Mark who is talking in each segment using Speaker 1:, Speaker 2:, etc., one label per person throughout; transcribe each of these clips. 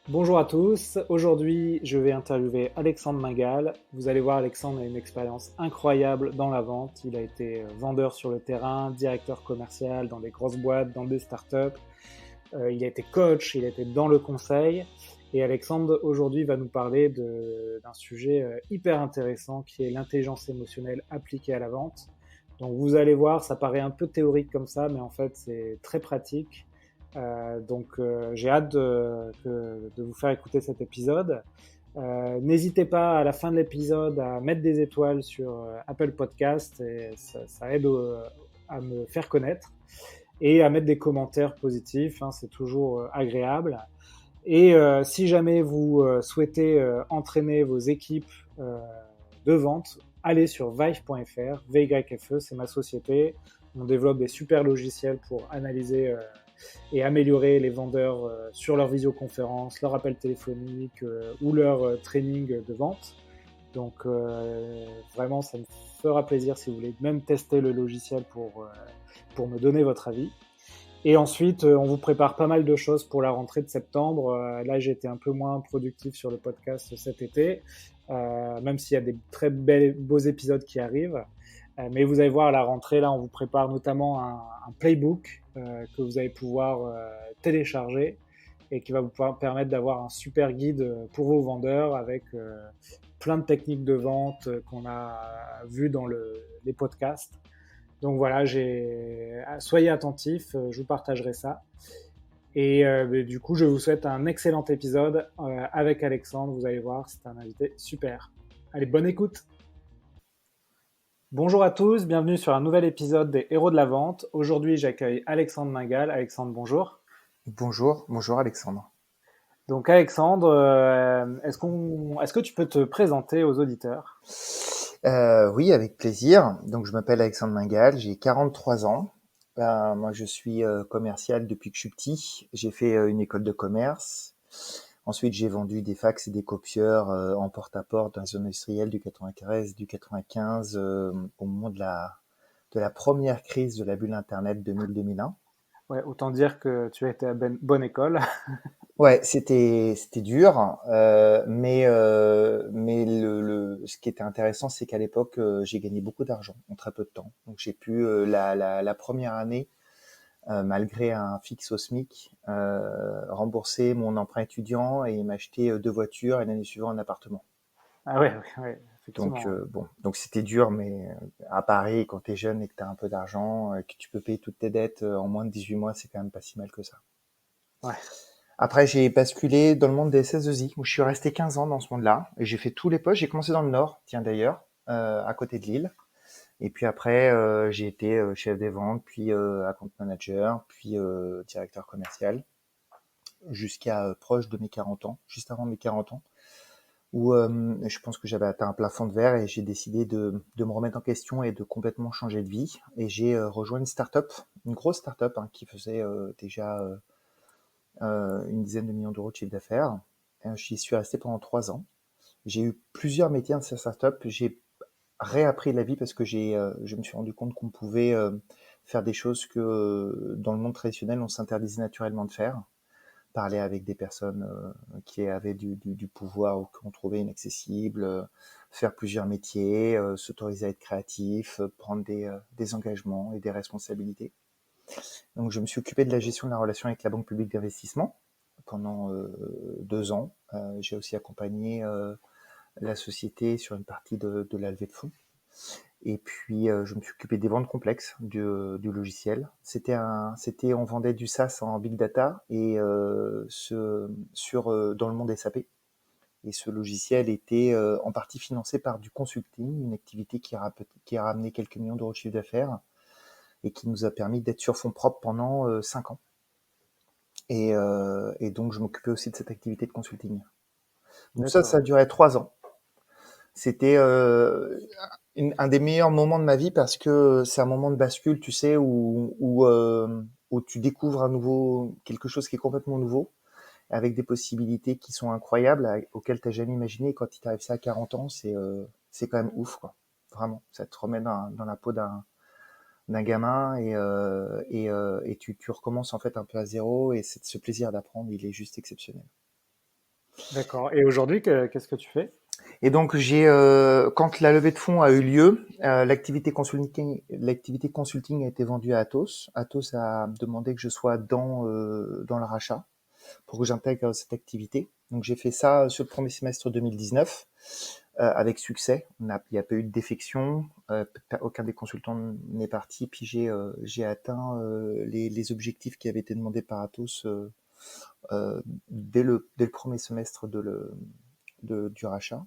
Speaker 1: Bonjour à tous, aujourd'hui je vais interviewer Alexandre Mingal. Vous allez voir, Alexandre a une expérience incroyable dans la vente. Il a été vendeur sur le terrain, directeur commercial dans des grosses boîtes, dans des startups. Il a été coach, il a été dans le conseil. Et Alexandre aujourd'hui va nous parler d'un sujet hyper intéressant qui est l'intelligence émotionnelle appliquée à la vente. Donc vous allez voir, ça paraît un peu théorique comme ça, mais en fait c'est très pratique. J'ai hâte de vous faire écouter cet épisode. N'hésitez pas à la fin de l'épisode à mettre des étoiles sur Apple Podcast et ça aide à me faire connaître et à mettre des commentaires positifs, hein, c'est toujours agréable. Et si jamais vous souhaitez entraîner vos équipes euh, de vente, allez sur Vive.fr, VYFE, c'est ma société. On développe des super logiciels pour analyser et améliorer les vendeurs sur leur visioconférence, leur appel téléphonique ou leur training de vente. Vraiment, ça me fera plaisir si vous voulez même tester le logiciel pour me donner votre avis. Et ensuite, on vous prépare pas mal de choses pour la rentrée de septembre. Là, j'ai été un peu moins productif sur le podcast cet été, même s'il y a des très beaux épisodes qui arrivent. Mais vous allez voir, à la rentrée, là, on vous prépare notamment un playbook que vous allez pouvoir télécharger et qui va vous permettre d'avoir un super guide pour vos vendeurs avec plein de techniques de vente qu'on a vues dans les podcasts. Donc voilà, soyez attentifs, je vous partagerai ça. Et du coup, je vous souhaite un excellent épisode avec Alexandre. Vous allez voir, c'est un invité super. Allez, bonne écoute. Bonjour à tous, bienvenue sur un nouvel épisode des Héros de la Vente. Aujourd'hui, j'accueille Alexandre Mingal. Alexandre, bonjour.
Speaker 2: Bonjour Alexandre.
Speaker 1: Donc Alexandre, est-ce que tu peux te présenter aux auditeurs?
Speaker 2: Oui, avec plaisir. Donc, je m'appelle Alexandre Mingal, j'ai 43 ans. Moi, je suis commercial depuis que je suis petit. J'ai fait une école de commerce. Ensuite, j'ai vendu des fax et des copieurs en porte-à-porte dans la zone industrielle du 93, du 95, au moment de la première crise de la bulle Internet 2000-2001.
Speaker 1: Ouais, autant dire que tu as été à bonne école.
Speaker 2: Ouais, c'était dur, mais ce qui était intéressant, c'est qu'à l'époque, j'ai gagné beaucoup d'argent en très peu de temps. Donc j'ai pu la première année, malgré un fixe au SMIC, rembourser mon emprunt étudiant et m'acheter 2 voitures et l'année suivante un appartement.
Speaker 1: Ah ouais, ouais, ouais,
Speaker 2: Donc
Speaker 1: effectivement.
Speaker 2: bon, donc c'était dur, mais à Paris, quand t'es jeune et que t'as un peu d'argent, que tu peux payer toutes tes dettes en moins de 18 mois, c'est quand même pas si mal que ça.
Speaker 1: Ouais.
Speaker 2: Après, j'ai basculé dans le monde des SS2I, où je suis resté 15 ans dans ce monde-là. Et j'ai fait tous les postes. J'ai commencé dans le Nord, tiens d'ailleurs, à côté de Lille. Et puis après, j'ai été chef des ventes, puis account manager, puis directeur commercial, jusqu'à proche de mes 40 ans, juste avant mes 40 ans, où je pense que j'avais atteint un plafond de verre et j'ai décidé de me remettre en question et de complètement changer de vie. Et j'ai rejoint une start-up, une grosse start-up hein, qui faisait déjà une dizaine de millions d'euros de chiffre d'affaires. J'y suis resté pendant 3 ans. J'ai eu plusieurs métiers dans cette startup. J'ai réappris la vie parce que je me suis rendu compte qu'on pouvait faire des choses que dans le monde traditionnel on s'interdisait naturellement de faire. Parler avec des personnes qui avaient du pouvoir ou qu'on trouvait inaccessibles, faire plusieurs métiers, s'autoriser à être créatif, prendre des engagements et des responsabilités. Donc, je me suis occupé de la gestion de la relation avec la banque publique d'investissement pendant 2 ans. J'ai aussi accompagné la société sur une partie de la levée de fonds. Et puis, je me suis occupé des ventes complexes du logiciel. On vendait du SaaS en big data et dans le monde SAP. Et ce logiciel était en partie financé par du consulting, une activité qui a ramené quelques millions d'euros de chiffre d'affaires et qui nous a permis d'être sur fonds propres pendant 5 ans. Et donc, je m'occupais aussi de cette activité de consulting. Donc ça a
Speaker 1: D'accord.
Speaker 2: duré 3 ans. C'était un des meilleurs moments de ma vie parce que c'est un moment de bascule, tu sais, où tu découvres quelque chose qui est complètement nouveau, avec des possibilités qui sont incroyables, auxquelles tu n'as jamais imaginé. Et quand il t'arrive ça à 40 ans, c'est quand même ouf, quoi. Vraiment, ça te remet dans la peau d'un gamin et tu recommences en fait un peu à zéro et ce plaisir d'apprendre, il est juste exceptionnel.
Speaker 1: D'accord. Et aujourd'hui, qu'est-ce que tu fais?
Speaker 2: Et donc quand la levée de fonds a eu lieu, l'activité consulting a été vendue à Atos. Atos a demandé que je sois dans le rachat pour que j'intègre cette activité. Donc j'ai fait ça sur le premier semestre 2019 avec succès. Il n'y a pas eu de défection, aucun des consultants n'est parti. Puis j'ai atteint les objectifs qui avaient été demandés par Atos euh, dès le premier semestre du rachat.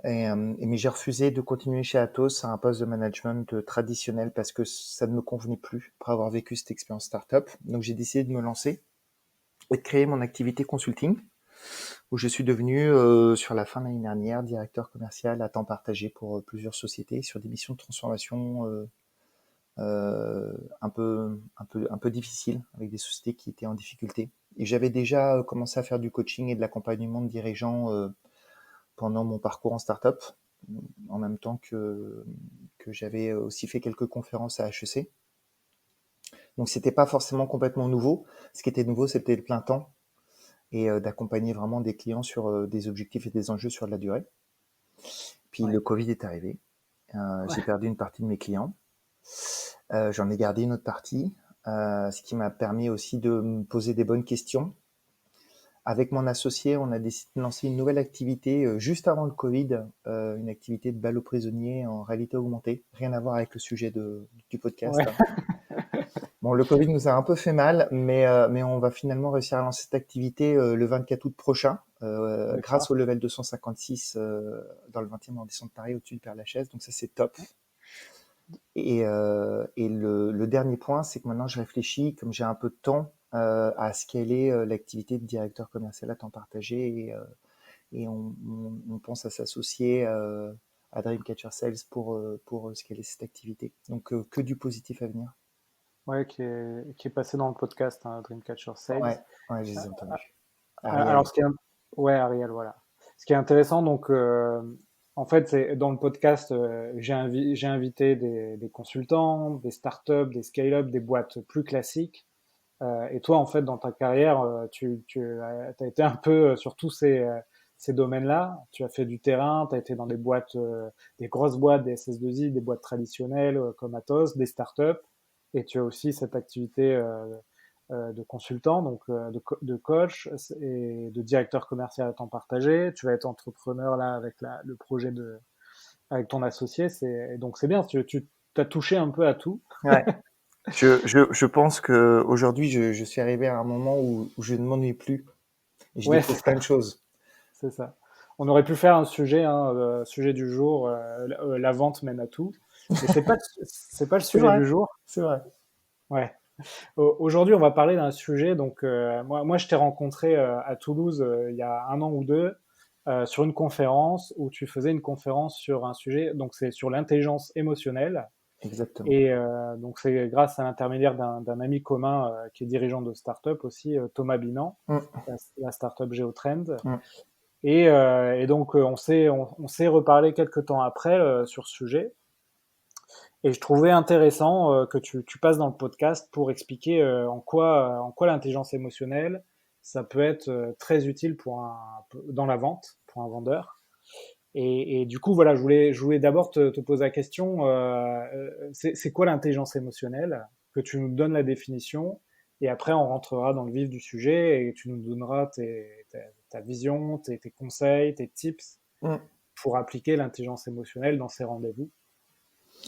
Speaker 2: Mais j'ai refusé de continuer chez Atos à un poste de management traditionnel parce que ça ne me convenait plus après avoir vécu cette expérience startup. Donc j'ai décidé de me lancer et de créer mon activité consulting où je suis devenu sur la fin de l'année dernière directeur commercial à temps partagé pour plusieurs sociétés sur des missions de transformation un peu difficiles avec des sociétés qui étaient en difficulté. Et j'avais déjà commencé à faire du coaching et de l'accompagnement de dirigeants pendant mon parcours en startup, en même temps que j'avais aussi fait quelques conférences à HEC. Donc c'était pas forcément complètement nouveau. Ce qui était nouveau, c'était le plein temps et d'accompagner vraiment des clients sur des objectifs et des enjeux sur de la durée. Puis
Speaker 1: Ouais.
Speaker 2: le Covid est arrivé.
Speaker 1: Ouais.
Speaker 2: J'ai perdu une partie de mes clients. J'en ai gardé une autre partie, ce qui m'a permis aussi de me poser des bonnes questions. Avec mon associé, on a décidé de lancer une nouvelle activité juste avant le Covid, une activité de ballot prisonnier en réalité augmentée. Rien à voir avec le sujet du podcast,
Speaker 1: Ouais.
Speaker 2: hein. Bon, le Covid nous a un peu fait mal, mais on va finalement réussir à lancer cette activité le 24 août prochain, grâce
Speaker 1: D'accord.
Speaker 2: au level 256 dans le 20e arrondissement de Paris, au-dessus du Père-Lachaise. Donc ça, c'est top. Et le dernier point, c'est que maintenant, je réfléchis, comme j'ai un peu de temps, à scaler l'activité de directeur commercial à temps partagé. Et on pense à s'associer à Dreamcatcher Sales pour scaler cette activité. Donc, que du positif à venir.
Speaker 1: Ouais, qui est passé dans le podcast, hein, Dreamcatcher Sales.
Speaker 2: Ouais, ouais, je les ai entendus.
Speaker 1: Alors,
Speaker 2: Ariel.
Speaker 1: ouais, Ariel, voilà. Ce qui est intéressant, donc, en fait, c'est dans le podcast, j'ai invité des consultants, des startups, des scale-up, des boîtes plus classiques. Et toi, en fait, dans ta carrière, tu as été un peu sur tous ces domaines-là. Tu as fait du terrain, tu as été dans des boîtes, des grosses boîtes, des SS2I, des boîtes traditionnelles comme Atos, des startups. Et tu as aussi cette activité de consultant, donc de coach et de directeur commercial à temps partagé. Tu vas être entrepreneur là avec le projet avec ton associé. Et donc c'est bien, tu as touché un peu à tout.
Speaker 2: Ouais. Je pense que aujourd'hui, je suis arrivé à un moment où je ne m'ennuie plus. Et je
Speaker 1: Ouais,
Speaker 2: découvre plein de choses.
Speaker 1: c'est ça. On aurait pu faire un sujet, hein, sujet du jour, la vente mène à tout, mais c'est pas le
Speaker 2: C'est
Speaker 1: sujet
Speaker 2: vrai,
Speaker 1: du jour.
Speaker 2: c'est vrai.
Speaker 1: Ouais. Aujourd'hui, on va parler d'un sujet. Donc, moi, je t'ai rencontré à Toulouse il y a un an ou deux sur une conférence où tu faisais une conférence sur un sujet. Donc, c'est sur l'intelligence émotionnelle.
Speaker 2: Exactement.
Speaker 1: Et donc, c'est grâce à l'intermédiaire d'un ami commun qui est dirigeant de start-up aussi, Thomas Binan,
Speaker 2: Mm,
Speaker 1: la start-up Geotrend.
Speaker 2: mm.
Speaker 1: Et donc, on s'est reparlé quelques temps après sur ce sujet. Et je trouvais intéressant que tu passes dans le podcast pour expliquer en quoi l'intelligence émotionnelle, ça peut être très utile dans la vente, pour un vendeur. Et du coup, voilà, je voulais d'abord te poser la question, c'est quoi l'intelligence émotionnelle? Que tu nous donnes la définition, et après on rentrera dans le vif du sujet et tu nous donneras ta vision, tes conseils, tes tips
Speaker 2: Mm.
Speaker 1: pour appliquer l'intelligence émotionnelle dans ces rendez-vous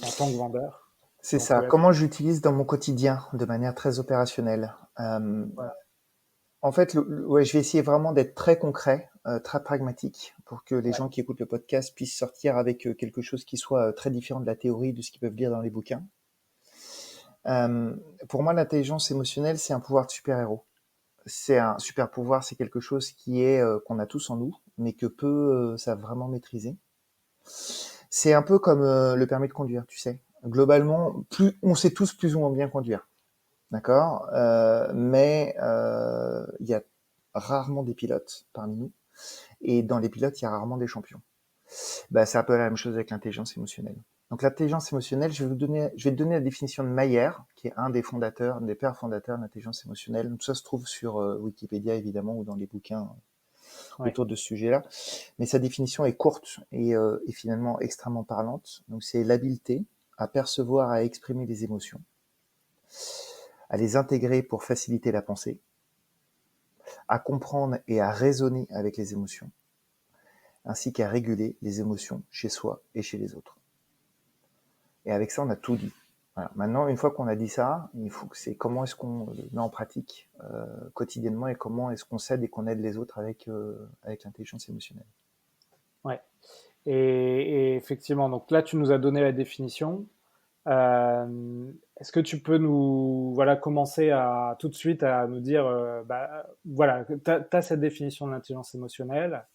Speaker 1: en tant que vendeur.
Speaker 2: C'est
Speaker 1: Donc,
Speaker 2: ça. Comment j'utilise dans mon quotidien de manière très opérationnelle.
Speaker 1: voilà.
Speaker 2: En fait, ouais, je vais essayer vraiment d'être très concret, très pragmatique, pour que les
Speaker 1: Ouais,
Speaker 2: gens qui écoutent le podcast puissent sortir avec quelque chose qui soit très différent de la théorie, de ce qu'ils peuvent lire dans les bouquins. Euh, pour moi, l'intelligence émotionnelle, c'est un pouvoir de super-héros. C'est un super pouvoir, c'est quelque chose qui est qu'on a tous en nous, mais que peu savent vraiment maîtriser. C'est un peu comme le permis de conduire, tu sais. Globalement, plus on sait tous plus ou moins bien conduire, d'accord, mais il y a rarement des pilotes parmi nous, et dans les pilotes, il y a rarement des champions. Bah, c'est un peu la même chose avec l'intelligence émotionnelle. Donc l'intelligence émotionnelle, je vais te donner la définition de Mayer, qui est un des fondateurs, un des pères fondateurs de l'intelligence émotionnelle. Tout ça se trouve sur Wikipédia évidemment ou dans les bouquins
Speaker 1: Ouais.
Speaker 2: autour de ce sujet-là. Mais sa définition est courte et finalement extrêmement parlante. Donc c'est l'habileté à percevoir, à exprimer les émotions, à les intégrer pour faciliter la pensée, à comprendre et à raisonner avec les émotions, ainsi qu'à réguler les émotions chez soi et chez les autres. Et avec ça, on a tout dit. Voilà. Maintenant, une fois qu'on a dit ça, il faut que c'est comment est-ce qu'on le met en pratique quotidiennement et comment est-ce qu'on s'aide et qu'on aide les autres avec l'intelligence émotionnelle.
Speaker 1: Ouais. Et effectivement, donc là, tu nous as donné la définition. Est-ce que tu peux nous, voilà, commencer à tout de suite à nous dire, voilà, tu as cette définition de l'intelligence émotionnelle,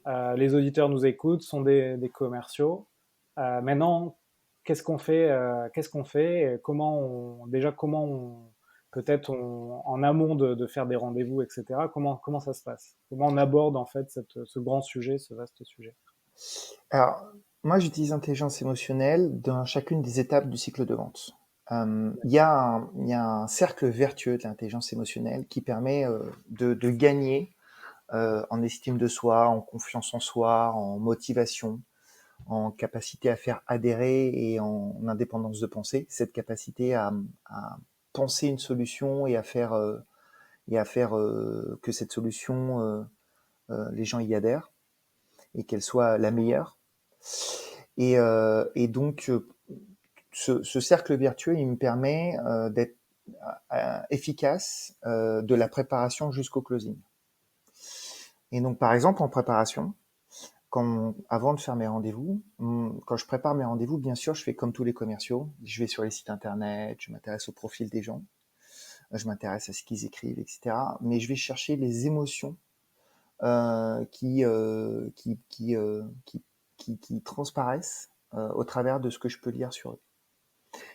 Speaker 1: les auditeurs nous écoutent, sont des commerciaux. Maintenant, qu'est-ce qu'on fait, et déjà peut-être en amont de faire des rendez-vous, etc. Comment ça se passe? Comment on aborde en fait ce grand sujet, ce vaste sujet?
Speaker 2: Alors, moi, j'utilise l'intelligence émotionnelle dans chacune des étapes du cycle de vente. Il y a un cercle vertueux de l'intelligence émotionnelle qui permet de gagner en estime de soi, en confiance en soi, en motivation, en capacité à faire adhérer et en indépendance de pensée, cette capacité à penser une solution et à faire que cette solution, les gens y adhèrent et qu'elle soit la meilleure. Et donc, ce cercle vertueux, il me permet d'être efficace de la préparation jusqu'au closing. Et donc, par exemple, en préparation, avant de faire mes rendez-vous, quand je prépare mes rendez-vous, bien sûr, je fais comme tous les commerciaux. Je vais sur les sites internet, je m'intéresse au profil des gens, je m'intéresse à ce qu'ils écrivent, etc. Mais je vais chercher les émotions qui transparaissent au travers de ce que je peux lire sur eux.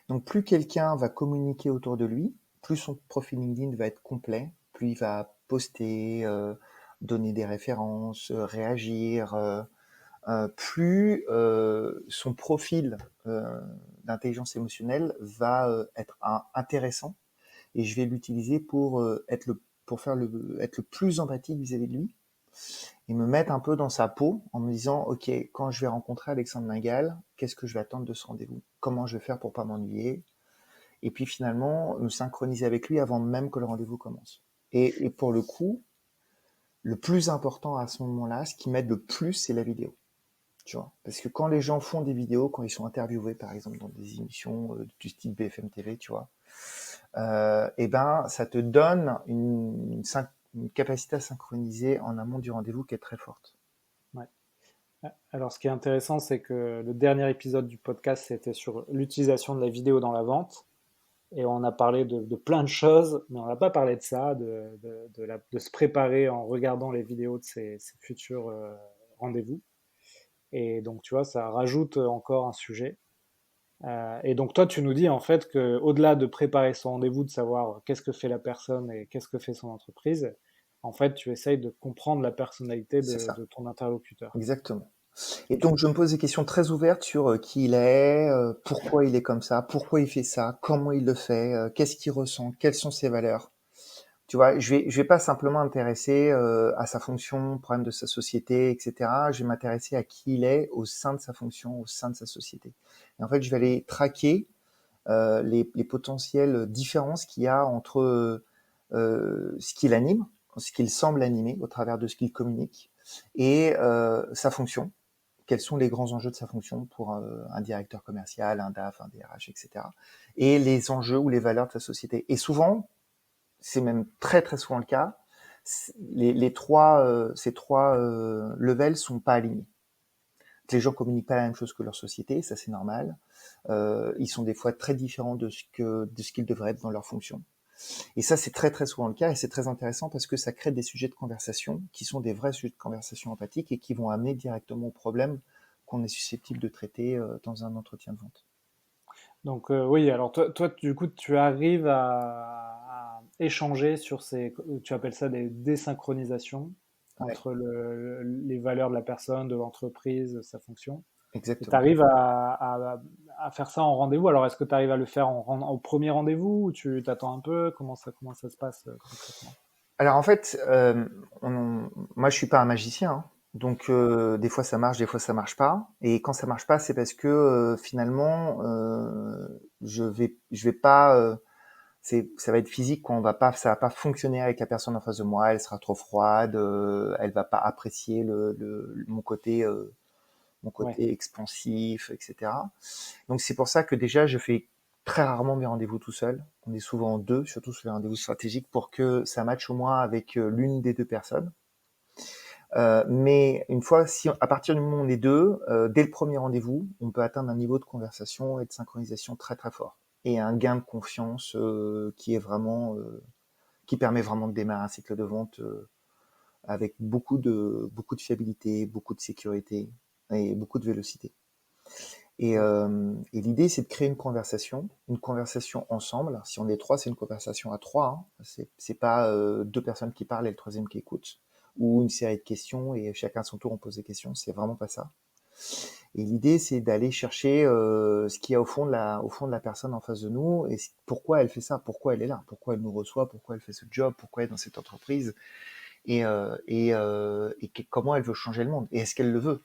Speaker 2: Donc plus quelqu'un va communiquer autour de lui, plus son profil LinkedIn va être complet, plus il va poster, donner des références, réagir, plus son profil d'intelligence émotionnelle va être intéressant et je vais l'utiliser pour être le plus empathique vis-à-vis de lui et me mettre un peu dans sa peau en me disant ok, quand je vais rencontrer Alexandre Mingal, qu'est-ce que je vais attendre de ce rendez-vous, comment je vais faire pour pas m'ennuyer, et puis finalement me synchroniser avec lui avant même que le rendez-vous commence. Et pour le coup, le plus important à ce moment-là, ce qui m'aide le plus, c'est la vidéo. Tu vois, parce que quand les gens font des vidéos, quand ils sont interviewés, par exemple, dans des émissions du style BFM TV, tu vois, et ben, ça te donne une capacité à synchroniser en amont du rendez-vous qui est très forte.
Speaker 1: Ouais. Alors, ce qui est intéressant, c'est que le dernier épisode du podcast, c'était sur l'utilisation de la vidéo dans la vente. Et on a parlé de plein de choses, mais on n'a pas parlé de ça, de se préparer en regardant les vidéos de ces futurs rendez-vous. Et donc, tu vois, ça rajoute encore un sujet. Et donc, toi, tu nous dis en fait que, au-delà de préparer son rendez-vous, de savoir qu'est-ce que fait la personne et qu'est-ce que fait son entreprise, en fait, tu essayes de comprendre la personnalité
Speaker 2: C'est ça,
Speaker 1: de ton interlocuteur.
Speaker 2: exactement. Et donc, je me pose des questions très ouvertes sur qui il est, pourquoi il est comme ça, pourquoi il fait ça, comment il le fait, qu'est-ce qu'il ressent, quelles sont ses valeurs. Tu vois, je vais pas simplement m'intéresser à sa fonction, au problème de sa société, etc. Je vais m'intéresser à qui il est au sein de sa fonction, au sein de sa société. Et en fait, je vais aller traquer les potentielles différences qu'il y a entre ce qui l'anime, ce qu'il semble animer au travers de ce qu'il communique, et sa fonction. Quels sont les grands enjeux de sa fonction pour un directeur commercial, un DAF, un DRH, etc. Et les enjeux ou les valeurs de sa société. Et souvent, c'est même très très souvent le cas, ces trois levels sont pas alignés. Les gens communiquent pas la même chose que leur société, ça c'est normal. Ils sont des fois très différents de ce qu'ils devraient être dans leur fonction. Et ça c'est très très souvent le cas et c'est très intéressant parce que ça crée des sujets de conversation qui sont des vrais sujets de conversation empathique et qui vont amener directement au problème qu'on est susceptible de traiter dans un entretien de vente.
Speaker 1: Donc oui, alors toi, du coup, tu arrives à échanger sur tu appelles ça des désynchronisations
Speaker 2: Ouais,
Speaker 1: entre les valeurs de la personne, de l'entreprise, sa fonction. Et tu
Speaker 2: exactement.
Speaker 1: arrives à faire ça en rendez-vous. Alors, est-ce que tu arrives à le faire au premier rendez-vous ou tu t'attends un peu? Comment ça se passe concrètement?
Speaker 2: Alors en fait, moi je suis pas un magicien, hein. Donc des fois ça marche, des fois ça marche pas. Et quand ça marche pas, c'est parce que finalement je vais pas, ça va être physique, quoi. Ça va pas fonctionner avec la personne en face de moi. Elle sera trop froide, elle va pas apprécier mon
Speaker 1: Ouais,
Speaker 2: côté expansif, etc. Donc c'est pour ça que déjà je fais très rarement mes rendez-vous tout seul. On est souvent deux, surtout sur les rendez-vous stratégiques, pour que ça matche au moins avec l'une des deux personnes. Mais une fois, si à partir du moment où on est deux, dès le premier rendez-vous, on peut atteindre un niveau de conversation et de synchronisation très très fort et un gain de confiance qui permet vraiment de démarrer un cycle de vente avec beaucoup de fiabilité, beaucoup de sécurité et beaucoup de vélocité. Et l'idée, c'est de créer une conversation ensemble. Si on est trois, c'est une conversation à trois, hein. C'est pas deux personnes qui parlent et le troisième qui écoute, ou une série de questions et chacun à son tour on pose des questions. C'est vraiment pas ça. Et l'idée, c'est d'aller chercher ce qu'il y a au fond de la personne en face de nous et pourquoi elle fait ça, pourquoi elle est là, pourquoi elle nous reçoit, pourquoi elle fait ce job, pourquoi elle est dans cette entreprise comment elle veut changer le monde et est-ce qu'elle le veut.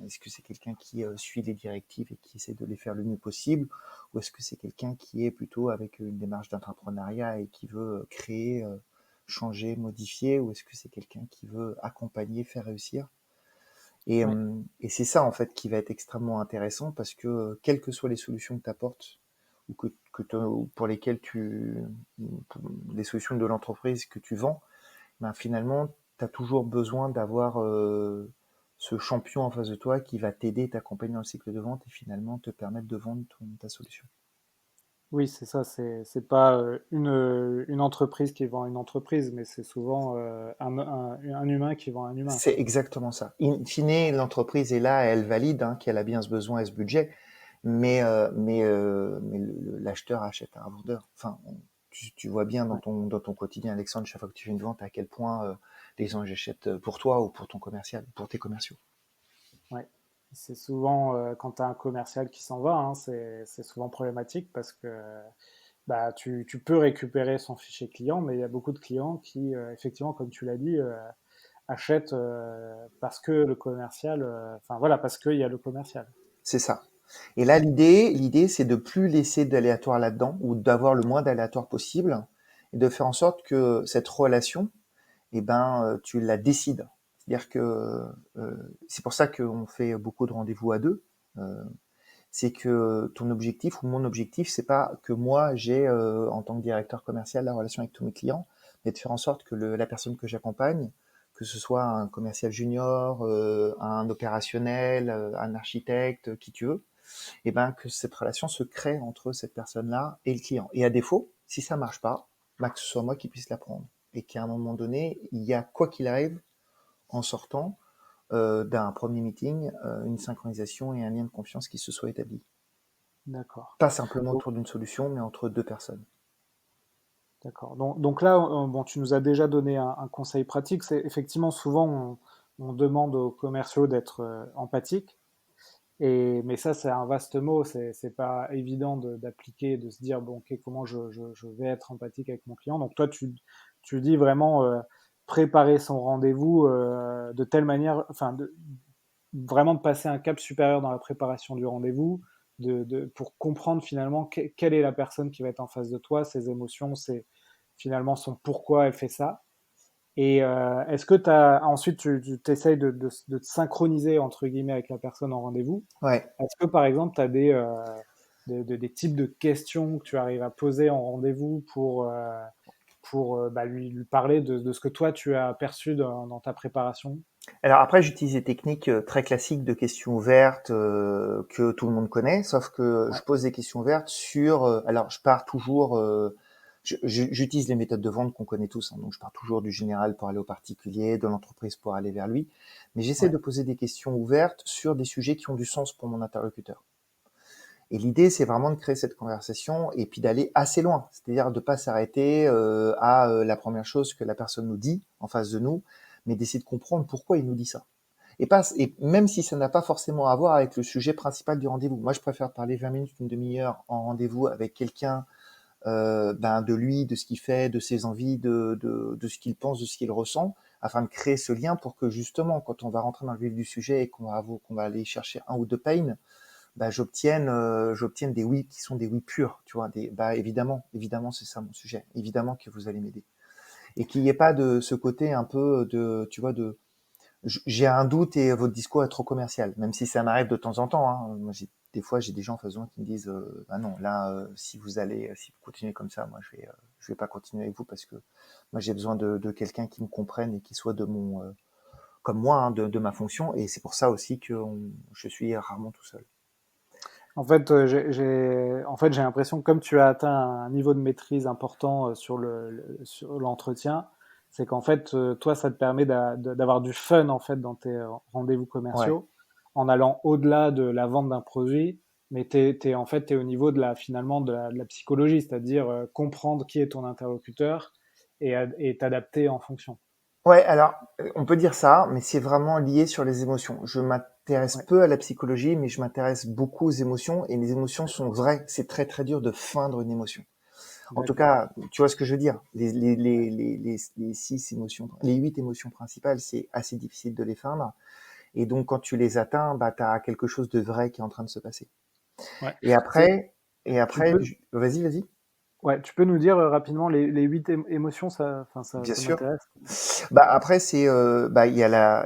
Speaker 2: Est-ce que c'est quelqu'un qui suit les directives et qui essaie de les faire le mieux possible, ou est-ce que c'est quelqu'un qui est plutôt avec une démarche d'entrepreneuriat et qui veut créer, changer, modifier, ou est-ce que c'est quelqu'un qui veut accompagner, faire réussir.
Speaker 1: ouais,
Speaker 2: Et c'est ça en fait qui va être extrêmement intéressant parce que quelles que soient les solutions que tu apportes ou pour lesquelles les solutions de l'entreprise que tu vends, ben finalement, tu as toujours besoin d'avoir ce champion en face de toi qui va t'aider, t'accompagner dans le cycle de vente et finalement te permettre de vendre ta solution.
Speaker 1: oui, c'est ça. C'est pas une entreprise qui vend une entreprise, mais c'est souvent un humain qui vend un humain,
Speaker 2: C'est
Speaker 1: quoi.
Speaker 2: exactement ça. In fine, l'entreprise est là, elle valide qu'elle a bien ce besoin et ce budget, mais l'acheteur achète à un vendeur. Enfin, tu vois bien
Speaker 1: Ouais,
Speaker 2: dans ton quotidien, Alexandre, chaque fois que tu fais une vente, à quel point les gens achètent pour toi ou pour ton commercial, pour tes commerciaux.
Speaker 1: ouais. C'est souvent quand tu as un commercial qui s'en va, hein, c'est souvent problématique parce que bah, tu peux récupérer son fichier client, mais il y a beaucoup de clients qui, effectivement, comme tu l'as dit, achètent parce que le commercial, enfin voilà, parce qu'il y a le commercial.
Speaker 2: C'est ça. Et là, l'idée, c'est de plus laisser d'aléatoire là-dedans ou d'avoir le moins d'aléatoire possible et de faire en sorte que cette relation, tu la décides. C'est-à-dire que c'est pour ça qu'on fait beaucoup de rendez-vous à deux. Euh, c'est que ton objectif ou mon objectif, c'est pas que moi j'ai en tant que directeur commercial la relation avec tous mes clients, mais de faire en sorte que la personne que j'accompagne, que ce soit un commercial junior, un opérationnel, un architecte, qui tu veux, et ben que cette relation se crée entre cette personne-là et le client. Et à défaut, si ça marche pas, que ce soit moi qui puisse la prendre et qu'à un moment donné, il y a quoi qu'il arrive en sortant d'un premier meeting, une synchronisation et un lien de confiance qui se soit établi.
Speaker 1: D'accord.
Speaker 2: Pas simplement
Speaker 1: Donc,
Speaker 2: autour d'une solution, mais entre deux personnes.
Speaker 1: d'accord. Donc là, bon, tu nous as déjà donné un conseil pratique. C'est effectivement souvent on demande aux commerciaux d'être empathiques. Mais ça, c'est un vaste mot. C'est pas évident d'appliquer, de se dire bon, ok, comment je vais être empathique avec mon client. Donc toi, tu dis vraiment préparer son rendez-vous de telle manière, enfin, vraiment de passer un cap supérieur dans la préparation du rendez-vous, pour comprendre finalement quelle est la personne qui va être en face de toi, ses émotions, finalement son pourquoi elle fait ça. Et est-ce que ensuite tu essayes de te synchroniser entre guillemets avec la personne en rendez-vous?
Speaker 2: Ouais.
Speaker 1: Est-ce que par exemple tu as des types de questions que tu arrives à poser en rendez-vous pour bah, lui parler de ce que toi tu as perçu dans ta préparation?
Speaker 2: Alors après, j'utilise des techniques très classiques de questions ouvertes que tout le monde connaît, sauf que
Speaker 1: Ouais,
Speaker 2: je pose des questions ouvertes sur. Alors, je pars toujours. J'utilise les méthodes de vente qu'on connaît tous, hein, donc je pars toujours du général pour aller au particulier, de l'entreprise pour aller vers lui, mais j'essaie
Speaker 1: ouais,
Speaker 2: de poser des questions ouvertes sur des sujets qui ont du sens pour mon interlocuteur. Et l'idée, c'est vraiment de créer cette conversation et puis d'aller assez loin, c'est-à-dire de pas s'arrêter à la première chose que la personne nous dit en face de nous, mais d'essayer de comprendre pourquoi il nous dit ça. Et même si ça n'a pas forcément à voir avec le sujet principal du rendez-vous. Moi, je préfère parler 20 minutes, une demi-heure en rendez-vous avec quelqu'un de lui, de ce qu'il fait, de ses envies, de ce qu'il pense, de ce qu'il ressent, afin de créer ce lien pour que justement, quand on va rentrer dans le vif du sujet et qu'on va aller chercher un ou deux pains, j'obtienne des oui qui sont des oui purs, tu vois, évidemment, c'est ça mon sujet, évidemment que vous allez m'aider. Et qu'il n'y ait pas de ce côté un peu de, tu vois, j'ai un doute et votre discours est trop commercial, même si ça m'arrive de temps en temps. Hein. Moi, des fois, j'ai des gens en face de moi qui me disent, bah non, là, si vous continuez comme ça, moi, je vais pas continuer avec vous parce que moi, j'ai besoin de quelqu'un qui me comprenne et qui soit comme moi, hein, de ma fonction. Et c'est pour ça aussi que je suis rarement tout seul.
Speaker 1: En fait, j'ai l'impression que comme tu as atteint un niveau de maîtrise important sur sur l'entretien, c'est qu'en fait, toi, ça te permet d'avoir du fun en fait dans tes rendez-vous
Speaker 2: Ouais.
Speaker 1: commerciaux, en allant au-delà de la vente d'un produit, mais en fait, t'es au niveau de finalement de la psychologie, c'est-à-dire comprendre qui est ton interlocuteur et t'adapter en fonction.
Speaker 2: Ouais, alors on peut dire ça, mais c'est vraiment lié sur les émotions. Je m'intéresse
Speaker 1: Ouais,
Speaker 2: peu à la psychologie, mais je m'intéresse beaucoup aux émotions, et les émotions sont vraies. C'est très très dur de feindre une émotion. En tout
Speaker 1: d'accord.
Speaker 2: cas, tu vois ce que je veux dire. Les six émotions, les huit émotions principales, c'est assez difficile de les feindre. Et donc, quand tu les atteins, bah, tu as quelque chose de vrai qui est en train de se passer.
Speaker 1: Ouais.
Speaker 2: Et
Speaker 1: C'est,
Speaker 2: après,
Speaker 1: tu peux,
Speaker 2: vas-y.
Speaker 1: Ouais, tu peux nous dire rapidement les huit émotions,
Speaker 2: Bien
Speaker 1: ça
Speaker 2: sûr.
Speaker 1: m'intéresse.
Speaker 2: Bah après il y a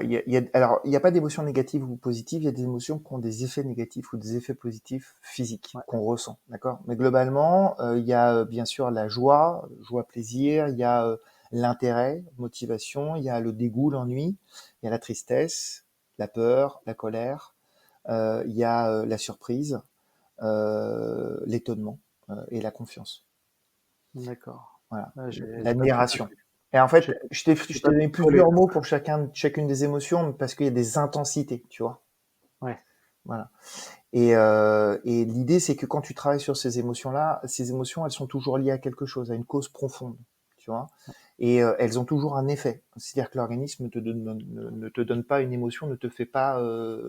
Speaker 2: alors il y a pas d'émotions négatives ou positives, il y a des émotions qui ont des effets négatifs ou des effets positifs physiques
Speaker 1: Ouais,
Speaker 2: qu'on ressent, d'accord? Mais globalement, il y a bien sûr la joie, plaisir, il y a l'intérêt, motivation, il y a le dégoût, l'ennui, il y a la tristesse, la peur, la colère, il y a la surprise, l'étonnement et la confiance.
Speaker 1: d'accord.
Speaker 2: Voilà,
Speaker 1: Ouais, j'ai pas pu,
Speaker 2: l'admiration. Et en
Speaker 1: j'ai
Speaker 2: fait, je
Speaker 1: j'ai
Speaker 2: t'ai
Speaker 1: pas pu
Speaker 2: donné
Speaker 1: coller.
Speaker 2: plusieurs mots pour chacune des émotions parce qu'il y a des intensités, tu vois.
Speaker 1: Ouais,
Speaker 2: Voilà. Et l'idée, c'est que quand tu travailles sur ces émotions-là, ces émotions, elles sont toujours liées à quelque chose, à une cause profonde, tu vois. Et elles ont toujours un effet. C'est-à-dire que l'organisme ne te donne pas une émotion, ne te fait pas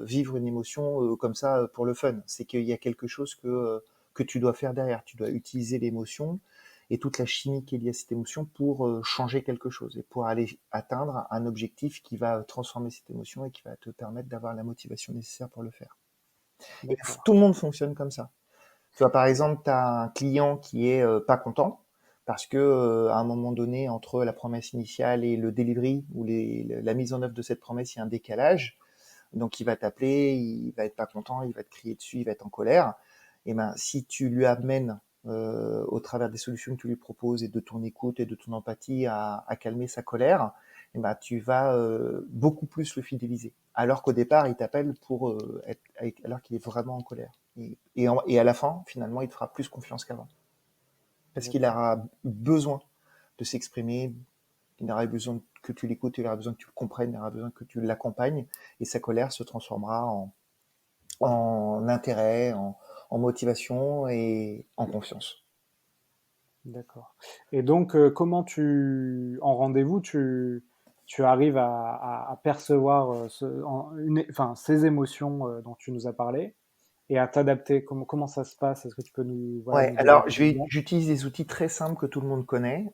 Speaker 2: vivre une émotion comme ça pour le fun. C'est qu'il y a quelque chose que tu dois faire derrière. Tu dois utiliser l'émotion et toute la chimie qui est liée à cette émotion pour changer quelque chose et pour aller atteindre un objectif qui va transformer cette émotion et qui va te permettre d'avoir la motivation nécessaire pour le faire. Et
Speaker 1: d'accord.
Speaker 2: tout le monde fonctionne comme ça. Tu vois, par exemple, tu as un client qui est pas content parce que à un moment donné, entre la promesse initiale et le delivery ou la mise en œuvre de cette promesse, il y a un décalage. Donc, il va t'appeler, il va être pas content, il va te crier dessus, il va être en colère. Et ben, si tu lui amènes au travers des solutions que tu lui proposes et de ton écoute et de ton empathie à calmer sa colère, et ben, tu vas beaucoup plus le fidéliser. Alors qu'au départ, il t'appelle pour alors qu'il est vraiment en colère. Et à la fin, finalement, il te fera plus confiance qu'avant. Parce qu'il
Speaker 1: D'accord.
Speaker 2: aura besoin de s'exprimer, il aura besoin que tu l'écoutes, il aura besoin que tu le comprennes, il aura besoin que tu l'accompagnes, et sa colère se transformera en intérêt, en motivation et en confiance.
Speaker 1: D'accord. Et donc, comment en rendez-vous, tu arrives à percevoir ces émotions dont tu nous as parlé et à t'adapter? Comment ça se passe? Est-ce que tu peux voilà,
Speaker 2: Ouais,
Speaker 1: nous donner
Speaker 2: alors
Speaker 1: des exemples?
Speaker 2: j'utilise des outils très simples que tout le monde connaît,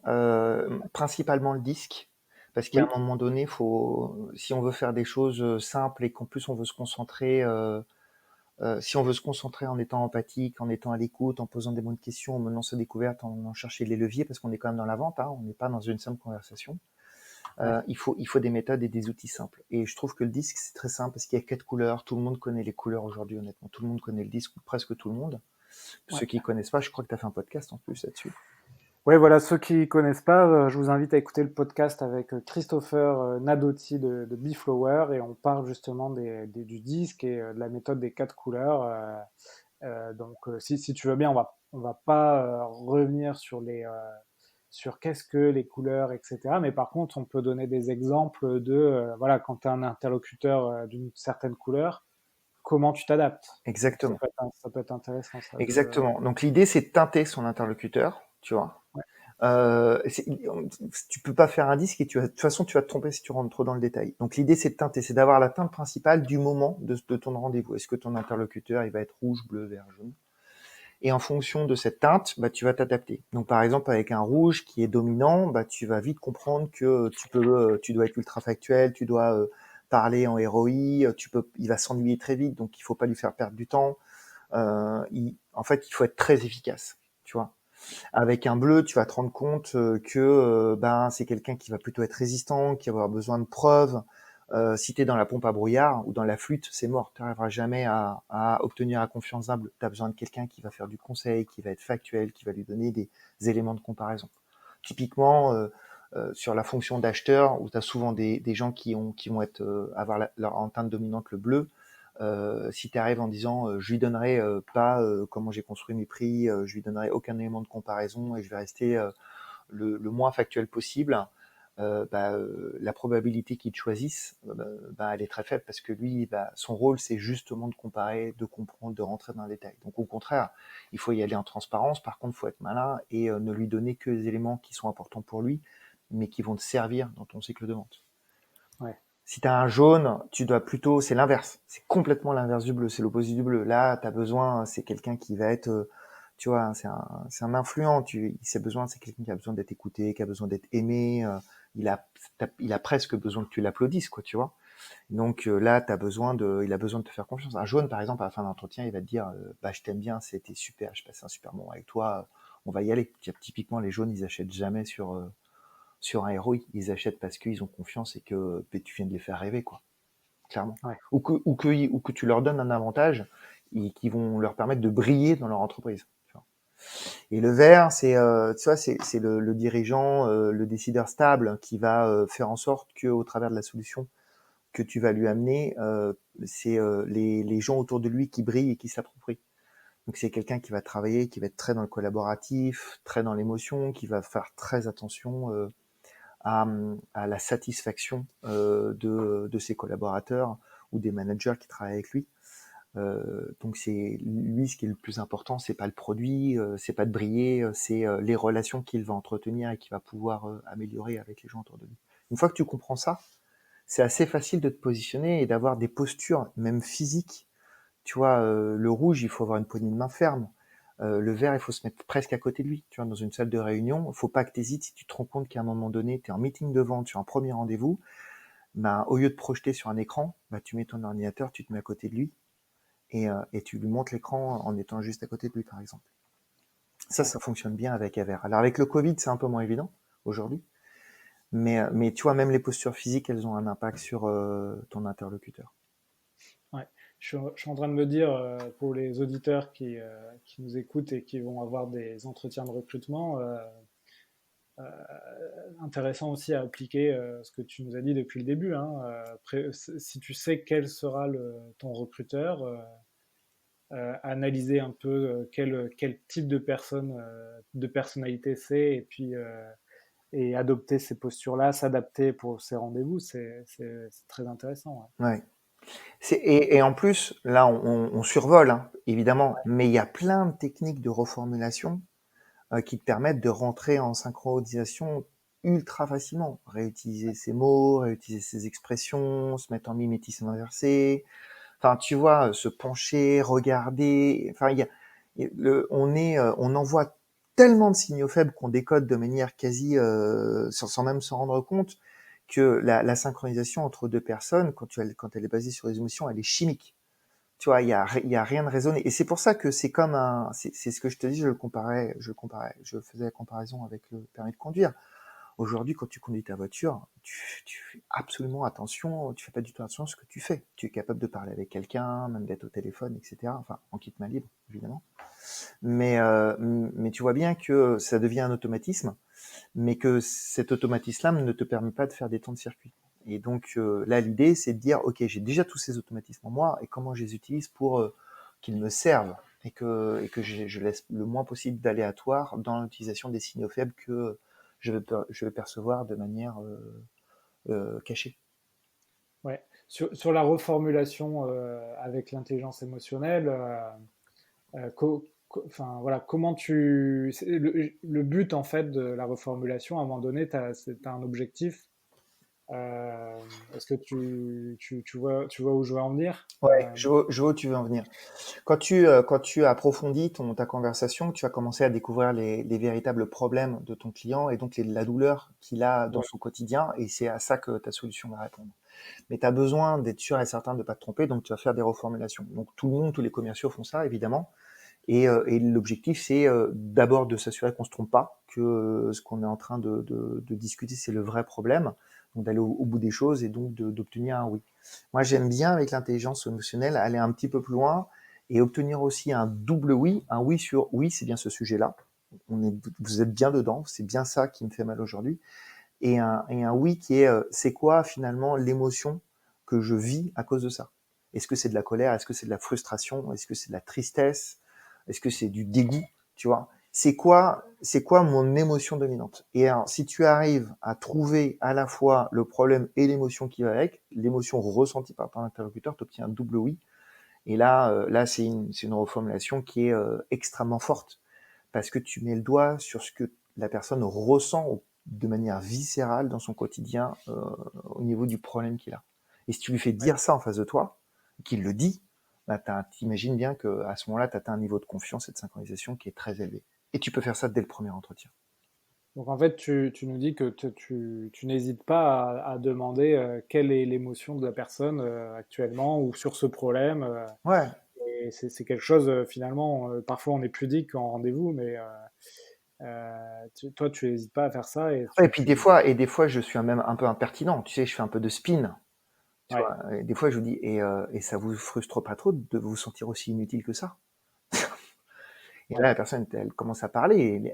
Speaker 2: principalement le disque, parce qu'à
Speaker 1: Oui,
Speaker 2: un moment donné, si on veut faire des choses simples et qu'en plus on veut se concentrer, si on veut se concentrer en étant empathique, en étant à l'écoute, en posant des bonnes questions, en menant ses découvertes, en cherchant les leviers, parce qu'on est quand même dans la vente, hein, on n'est pas dans une simple conversation.
Speaker 1: ouais,
Speaker 2: Il faut des méthodes et des outils simples. Et je trouve que le disque, c'est très simple parce qu'il y a 4 couleurs. Tout le monde connaît les couleurs aujourd'hui, honnêtement. Tout le monde connaît le disque, ou presque tout le monde.
Speaker 1: ouais.
Speaker 2: Ceux qui connaissent pas, je crois que tu as fait un podcast en plus là-dessus.
Speaker 1: Ouais, voilà, ceux qui connaissent pas, je vous invite à écouter le podcast avec Christopher Nadotti de Beflower et on parle justement du disque et de la méthode des quatre couleurs. Si tu veux bien, on va pas revenir sur qu'est-ce que les couleurs, etc. Mais par contre, on peut donner des exemples de, voilà, quand tu as un interlocuteur d'une certaine couleur, comment tu t'adaptes. Donc
Speaker 2: Exactement.
Speaker 1: ça peut être intéressant ça
Speaker 2: Exactement. Donc l'idée, c'est de teinter son interlocuteur, tu vois.
Speaker 1: ouais,
Speaker 2: Tu peux pas faire un disque et de toute façon, tu vas te tromper si tu rentres trop dans le détail. Donc l'idée, c'est de teinter, c'est d'avoir la teinte principale du moment de ton rendez-vous. Est-ce que ton interlocuteur, il va être rouge, bleu, vert, jaune? et en fonction de cette teinte, bah, tu vas t'adapter. Donc par exemple avec un rouge qui est dominant, bah, tu vas vite comprendre que tu dois être ultra factuel, tu dois parler en ROI, il va s'ennuyer très vite, donc il faut pas lui faire perdre du temps. En fait, il faut être très efficace, tu vois. Avec un bleu, tu vas te rendre compte que ben c'est quelqu'un qui va plutôt être résistant, qui va avoir besoin de preuves. Si tu es dans la pompe à brouillard ou dans la flûte, c'est mort. Tu n'arriveras jamais à obtenir la confiance d'un bleu. Tu as besoin de quelqu'un qui va faire du conseil, qui va être factuel, qui va lui donner des éléments de comparaison. Typiquement, sur la fonction d'acheteur, où tu as souvent des gens qui vont être avoir leur teinte dominante le bleu, si tu arrives en disant je lui donnerai pas comment j'ai construit mes prix, je lui donnerai aucun élément de comparaison et je vais rester le moins factuel possible, la probabilité qu'il te choisisse, elle est très faible parce que lui, son rôle, c'est justement de comparer, de comprendre, de rentrer dans le détail. Donc au contraire, il faut y aller en transparence. Par contre, il faut être malin et ne lui donner que les éléments qui sont importants pour lui, mais qui vont te servir dans ton cycle de vente.
Speaker 1: Ouais.
Speaker 2: Si tu as un jaune, tu dois plutôt, c'est l'inverse. C'est complètement l'inverse du bleu, c'est l'opposé du bleu. Là, tu as besoin, c'est quelqu'un qui va être, tu vois, c'est un influent. C'est quelqu'un qui a besoin d'être écouté, qui a besoin d'être aimé. Il a presque besoin que tu l'applaudisses, quoi, tu vois. Donc là, il a besoin de te faire confiance. Un jaune, par exemple, à la fin d'entretien, il va te dire, je t'aime bien, c'était super, je passe un super moment avec toi, on va y aller. Typiquement, les jaunes, ils achètent jamais sur un héros, ils achètent parce qu'ils ont confiance et que tu viens de les faire rêver, quoi, clairement.
Speaker 1: Ouais.
Speaker 2: Ou que tu leur donnes un avantage qui vont leur permettre de briller dans leur entreprise. Et le vert, tu vois, c'est le dirigeant, le décideur stable qui va faire en sorte que, au travers de la solution que tu vas lui amener, c'est les gens autour de lui qui brillent et qui s'approprient. Donc c'est quelqu'un qui va travailler, qui va être très dans le collaboratif, très dans l'émotion, qui va faire très attention à la satisfaction de ses collaborateurs ou des managers qui travaillent avec lui. Donc c'est lui, ce qui est le plus important, c'est pas le produit, c'est pas de briller, c'est les relations qu'il va entretenir et qu'il va pouvoir améliorer avec les gens autour de lui. Une fois que tu comprends ça, c'est assez facile de te positionner et d'avoir des postures, même physiques. Tu vois, le rouge, il faut avoir une poignée de main ferme. Le vert, il faut se mettre presque à côté de lui. Tu vois, dans une salle de réunion, il faut pas que tu hésites. Si tu te rends compte qu'à un moment donné, tu es en meeting de vente, tu es en premier rendez-vous, au lieu de projeter sur un écran, tu mets ton ordinateur, tu te mets à côté de lui et tu lui montres l'écran en étant juste à côté de lui, par exemple. Ça fonctionne bien avec AVR. Alors avec le Covid, c'est un peu moins évident aujourd'hui, mais tu vois, même les postures physiques, elles ont un impact sur ton interlocuteur.
Speaker 1: Ouais. Je suis en train de me dire, pour les auditeurs qui nous écoutent et qui vont avoir des entretiens de recrutement, intéressant aussi à appliquer ce que tu nous as dit depuis le début, hein. Si tu sais quel sera ton recruteur, analyser un peu quel type de personne, de personnalité c'est, et puis et adopter ces postures-là, s'adapter pour ces rendez-vous, c'est très intéressant.
Speaker 2: Ouais. Et en plus, là, on survole, hein, évidemment, mais il y a plein de techniques de reformulation qui te permettent de rentrer en synchronisation ultra facilement. Réutiliser ses mots, réutiliser ses expressions, se mettre en mimétisme inversé. Enfin, tu vois, se pencher, regarder. Enfin, on envoie tellement de signaux faibles qu'on décode de manière quasi sans même s'en rendre compte que la synchronisation entre deux personnes, quand elle est basée sur les émotions, elle est chimique. Tu vois, il y a rien de raisonné. Et c'est pour ça que c'est comme c'est ce que je te dis, je faisais la comparaison avec le permis de conduire. Aujourd'hui, quand tu conduis ta voiture, tu fais absolument attention, tu fais pas du tout attention à ce que tu fais. Tu es capable de parler avec quelqu'un, même d'être au téléphone, etc. Enfin, en kit main libre, évidemment. Mais tu vois bien que ça devient un automatisme, mais que cet automatisme-là ne te permet pas de faire des temps de circuit. Et donc là, l'idée, c'est de dire, ok, j'ai déjà tous ces automatismes en moi, et comment je les utilise pour qu'ils me servent et que je laisse le moins possible d'aléatoire dans l'utilisation des signaux faibles que je vais percevoir de manière cachée.
Speaker 1: Ouais. Sur la reformulation avec l'intelligence émotionnelle, enfin, voilà, le but en fait de la reformulation, à un moment donné, tu as un objectif. est-ce que tu vois où je veux en venir?
Speaker 2: Ouais, je vois où tu veux en venir. Quand tu approfondis ta conversation, tu vas commencer à découvrir les véritables problèmes de ton client et donc la douleur qu'il a dans
Speaker 1: Ouais,
Speaker 2: son quotidien, et c'est à ça que ta solution va répondre. Mais tu as besoin d'être sûr et certain de ne pas te tromper, donc tu vas faire des reformulations. Donc tout le monde, tous les commerciaux font ça, évidemment. Et l'objectif, c'est d'abord de s'assurer qu'on se trompe pas, que ce qu'on est en train de discuter, c'est le vrai problème, donc d'aller au bout des choses et donc d'obtenir un oui. Moi, j'aime bien avec l'intelligence émotionnelle aller un petit peu plus loin et obtenir aussi un double oui, un oui sur oui, c'est bien ce sujet-là, vous êtes bien dedans, c'est bien ça qui me fait mal aujourd'hui, et un oui qui est c'est quoi finalement l'émotion que je vis à cause de ça. Est-ce que c'est de la colère? Est-ce que c'est de la frustration? Est-ce que c'est de la tristesse? Est-ce que c'est du dégoût? Tu vois, c'est quoi mon émotion dominante? Et alors, si tu arrives à trouver à la fois le problème et l'émotion qui va avec, l'émotion ressentie par ton interlocuteur, tu obtiens un double oui. Et là, c'est une reformulation qui est extrêmement forte parce que tu mets le doigt sur ce que la personne ressent de manière viscérale dans son quotidien au niveau du problème qu'il a. Et si tu lui fais
Speaker 1: ouais.
Speaker 2: dire ça en face de toi, qu'il le dit, bah t'imagines bien qu'à ce moment-là, tu atteins un niveau de confiance et de synchronisation qui est très élevé. Et tu peux faire ça dès le premier entretien.
Speaker 1: Donc en fait, tu nous dis que tu n'hésites pas à demander quelle est l'émotion de la personne actuellement ou sur ce problème.
Speaker 2: Ouais.
Speaker 1: Et c'est quelque chose, finalement, parfois on est pudique en rendez-vous, mais toi, tu n'hésites pas à faire ça et
Speaker 2: Ouais, et des fois, je suis même un peu impertinent. Tu sais, je fais un peu de spin. Tu
Speaker 1: Ouais,
Speaker 2: vois, et des fois, je vous dis, et ça vous frustre pas trop de vous sentir aussi inutile que ça? Et là,
Speaker 1: ouais,
Speaker 2: la personne, elle commence à parler.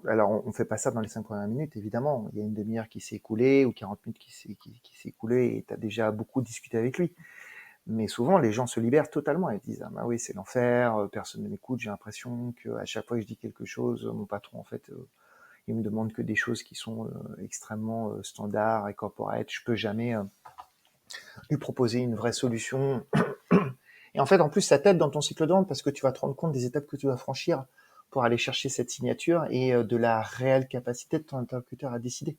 Speaker 2: Alors, on fait pas ça dans les 5 premières minutes, évidemment. Il y a une demi-heure qui s'est écoulée ou 40 minutes qui s'est écoulée et tu as déjà beaucoup discuté avec lui. Mais souvent, les gens se libèrent totalement. Ils disent, ah bah oui, c'est l'enfer, personne ne m'écoute. J'ai l'impression qu'à chaque fois que je dis quelque chose, mon patron, en fait, il me demande que des choses qui sont extrêmement standards et corporate. Je peux jamais lui proposer une vraie solution. Et en fait, en plus, ça t'aide dans ton cycle de vente parce que tu vas te rendre compte des étapes que tu dois franchir pour aller chercher cette signature et de la réelle capacité de ton interlocuteur à décider.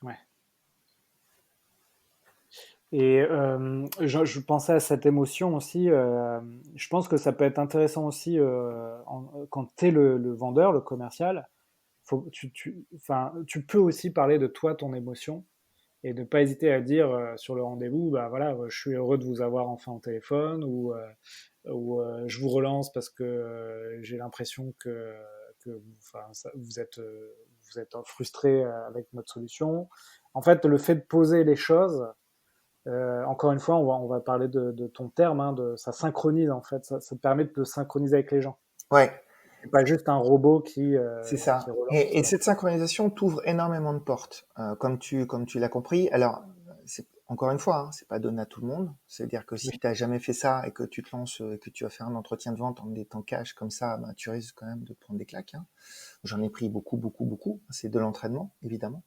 Speaker 1: ouais. Et je pensais à cette émotion aussi. Je pense que ça peut être intéressant aussi quand tu es le vendeur, le commercial. Enfin, tu peux aussi parler de toi, ton émotion, et ne pas hésiter à dire sur le rendez-vous, bah voilà, je suis heureux de vous avoir enfin au téléphone, ou je vous relance parce que j'ai l'impression que enfin, vous êtes frustré avec notre solution. En fait, le fait de poser les choses, encore une fois, on va parler de ton terme, hein, ça synchronise en fait, ça te permet de te synchroniser avec les gens.
Speaker 2: Ouais,
Speaker 1: C'est pas juste un robot
Speaker 2: c'est
Speaker 1: qui
Speaker 2: ça.
Speaker 1: relance.
Speaker 2: Et cette synchronisation t'ouvre énormément de portes, comme tu l'as compris. Alors, encore une fois, hein, c'est pas donné à tout le monde. C'est-à-dire que si
Speaker 1: Oui,
Speaker 2: tu n'as jamais fait ça et que tu te lances, que tu vas faire un entretien de vente en étant cash comme ça, bah, tu risques quand même de prendre des claques, hein. J'en ai pris beaucoup, beaucoup, beaucoup. C'est de l'entraînement, évidemment.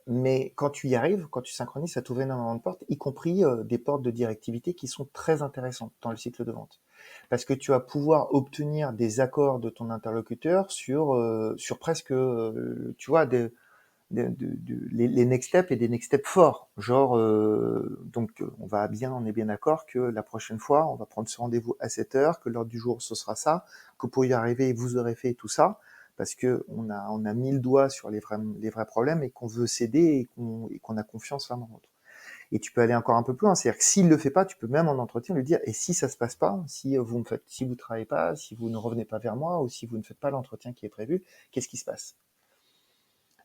Speaker 2: Mais quand tu y arrives, quand tu synchronises, ça t'ouvre énormément de portes, y compris des portes de directivité qui sont très intéressantes dans le cycle de vente. Parce que tu vas pouvoir obtenir des accords de ton interlocuteur sur presque, tu vois, les next steps et des next steps forts. Genre, on est bien d'accord que la prochaine fois, on va prendre ce rendez-vous à 7 heures, que l'ordre du jour, ce sera ça, que pour y arriver, vous aurez fait tout ça, parce que on a mis le doigt sur les vrais problèmes et qu'on veut céder et qu'on a confiance l'un dans l'autre. Et tu peux aller encore un peu plus loin, c'est-à-dire que s'il le fait pas, tu peux même en entretien lui dire, et si ça se passe pas, si vous travaillez pas, si vous ne revenez pas vers moi, ou si vous ne faites pas l'entretien qui est prévu, qu'est-ce qui se passe?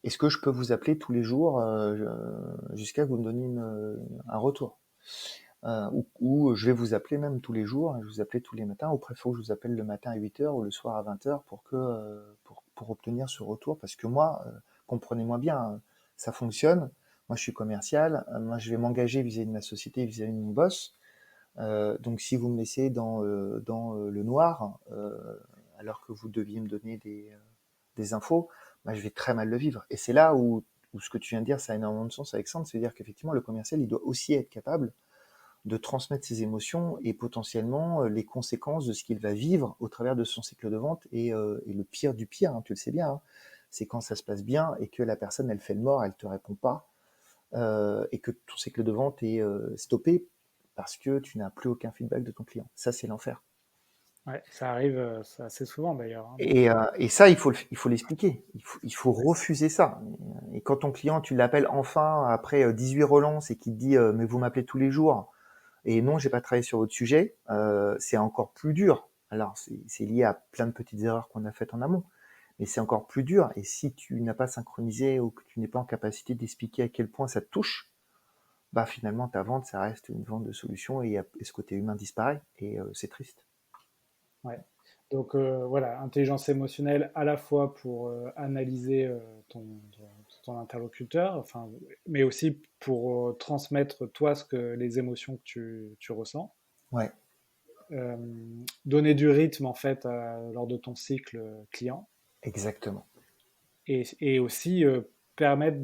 Speaker 2: Est-ce que je peux vous appeler tous les jours jusqu'à que vous me donniez un retour ou je vais vous appeler même tous les jours, je vous appeler tous les matins, ou il faut que je vous appelle le matin à 8 heures ou le soir à 20 heures pour obtenir ce retour, parce que moi, comprenez-moi bien, hein, ça fonctionne, moi je suis commercial, moi je vais m'engager vis-à-vis de ma société, vis-à-vis de mon boss, donc si vous me laissez dans le noir, alors que vous deviez me donner des infos, bah, je vais très mal le vivre. Et c'est là où ce que tu viens de dire, ça a énormément de sens, Alexandre, c'est-à-dire qu'effectivement, le commercial, il doit aussi être capable de transmettre ses émotions et potentiellement les conséquences de ce qu'il va vivre au travers de son cycle de vente. Et le pire du pire, hein, tu le sais bien, hein, c'est quand ça se passe bien et que la personne, elle fait le mort, elle te répond pas, et que ton cycle de vente est stoppé parce que tu n'as plus aucun feedback de ton client. Ça, c'est l'enfer.
Speaker 1: Ouais, ça arrive ça assez souvent d'ailleurs, hein,
Speaker 2: Et ça, il faut l'expliquer. Il faut refuser ça. Et quand ton client, tu l'appelles enfin après 18 relances et qu'il te dit mais vous m'appelez tous les jours et non, j'ai pas travaillé sur votre sujet, c'est encore plus dur. Alors c'est lié à plein de petites erreurs qu'on a faites en amont, mais c'est encore plus dur. Et si tu n'as pas synchronisé ou que tu n'es pas en capacité d'expliquer à quel point ça te touche, bah finalement ta vente, ça reste une vente de solution et ce côté humain disparaît et c'est triste.
Speaker 1: ouais. Donc voilà, intelligence émotionnelle à la fois pour analyser ton, ton interlocuteur, enfin, mais aussi pour transmettre toi les émotions que tu ressens.
Speaker 2: Ouais,
Speaker 1: Euh, donner du rythme en fait lors de ton cycle client
Speaker 2: exactement.
Speaker 1: et aussi permettre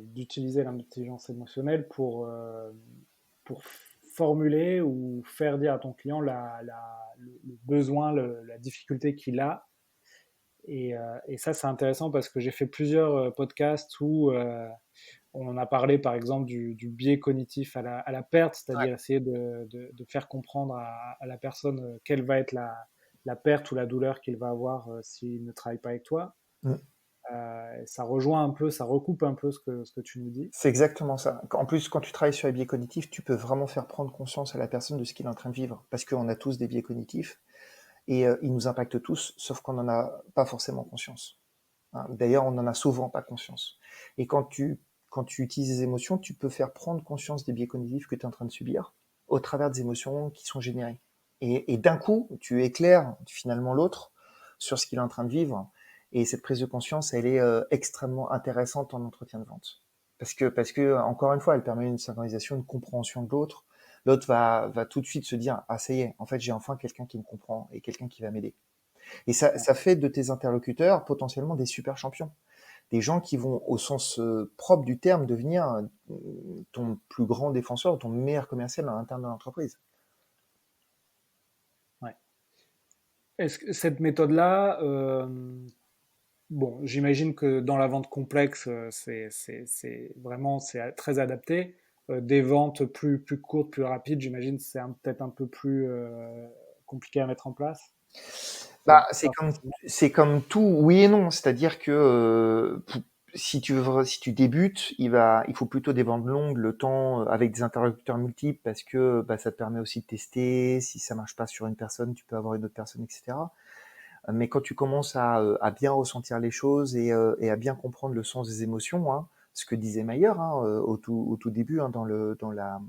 Speaker 1: d'utiliser l'intelligence émotionnelle pour formuler ou faire dire à ton client le besoin, la difficulté qu'il a. Et ça, c'est intéressant parce que j'ai fait plusieurs podcasts où on en a parlé, par exemple, du biais cognitif à la perte, c'est-à-dire essayer de faire comprendre à la personne quelle va être la perte ou la douleur qu'il va avoir s'il ne travaille pas avec toi.
Speaker 2: Mm.
Speaker 1: Ça rejoint un peu, ça recoupe un peu ce que tu nous dis.
Speaker 2: C'est exactement ça. En plus, quand tu travailles sur les biais cognitifs, tu peux vraiment faire prendre conscience à la personne de ce qu'il est en train de vivre. Parce qu'on a tous des biais cognitifs et ils nous impactent tous, sauf qu'on n'en a pas forcément conscience. Hein. D'ailleurs, on n'en a souvent pas conscience. Et quand tu utilises les émotions, tu peux faire prendre conscience des biais cognitifs que tu es en train de subir au travers des émotions qui sont générées. Et d'un coup, tu éclaires finalement l'autre sur ce qu'il est en train de vivre. Et cette prise de conscience, elle est extrêmement intéressante en entretien de vente. Parce que, encore une fois, elle permet une synchronisation, une compréhension de l'autre. L'autre va tout de suite se dire, ah, ça y est, en fait, j'ai enfin quelqu'un qui me comprend et quelqu'un qui va m'aider. Et
Speaker 1: Ouais.
Speaker 2: ça fait de tes interlocuteurs potentiellement des super champions. Des gens qui vont, au sens propre du terme, devenir ton plus grand défenseur, ton meilleur commercial à l'intérieur de l'entreprise.
Speaker 1: Ouais. Est-ce que cette méthode-là, bon, j'imagine que dans la vente complexe, c'est vraiment très adapté. Des ventes plus courtes, plus rapides, j'imagine, peut-être un peu plus compliqué à mettre en place.
Speaker 2: Bah,
Speaker 1: Pas forcément.
Speaker 2: c'est comme tout, oui et non. C'est-à-dire que si tu débutes, il faut plutôt des ventes longues, le temps avec des interlocuteurs multiples, parce que bah, ça te permet aussi de tester. Si ça marche pas sur une personne, tu peux avoir une autre personne, etc. Mais quand tu commences à bien ressentir les choses et à bien comprendre le sens des émotions, hein, ce que disait Mayer hein, au tout début hein, dans la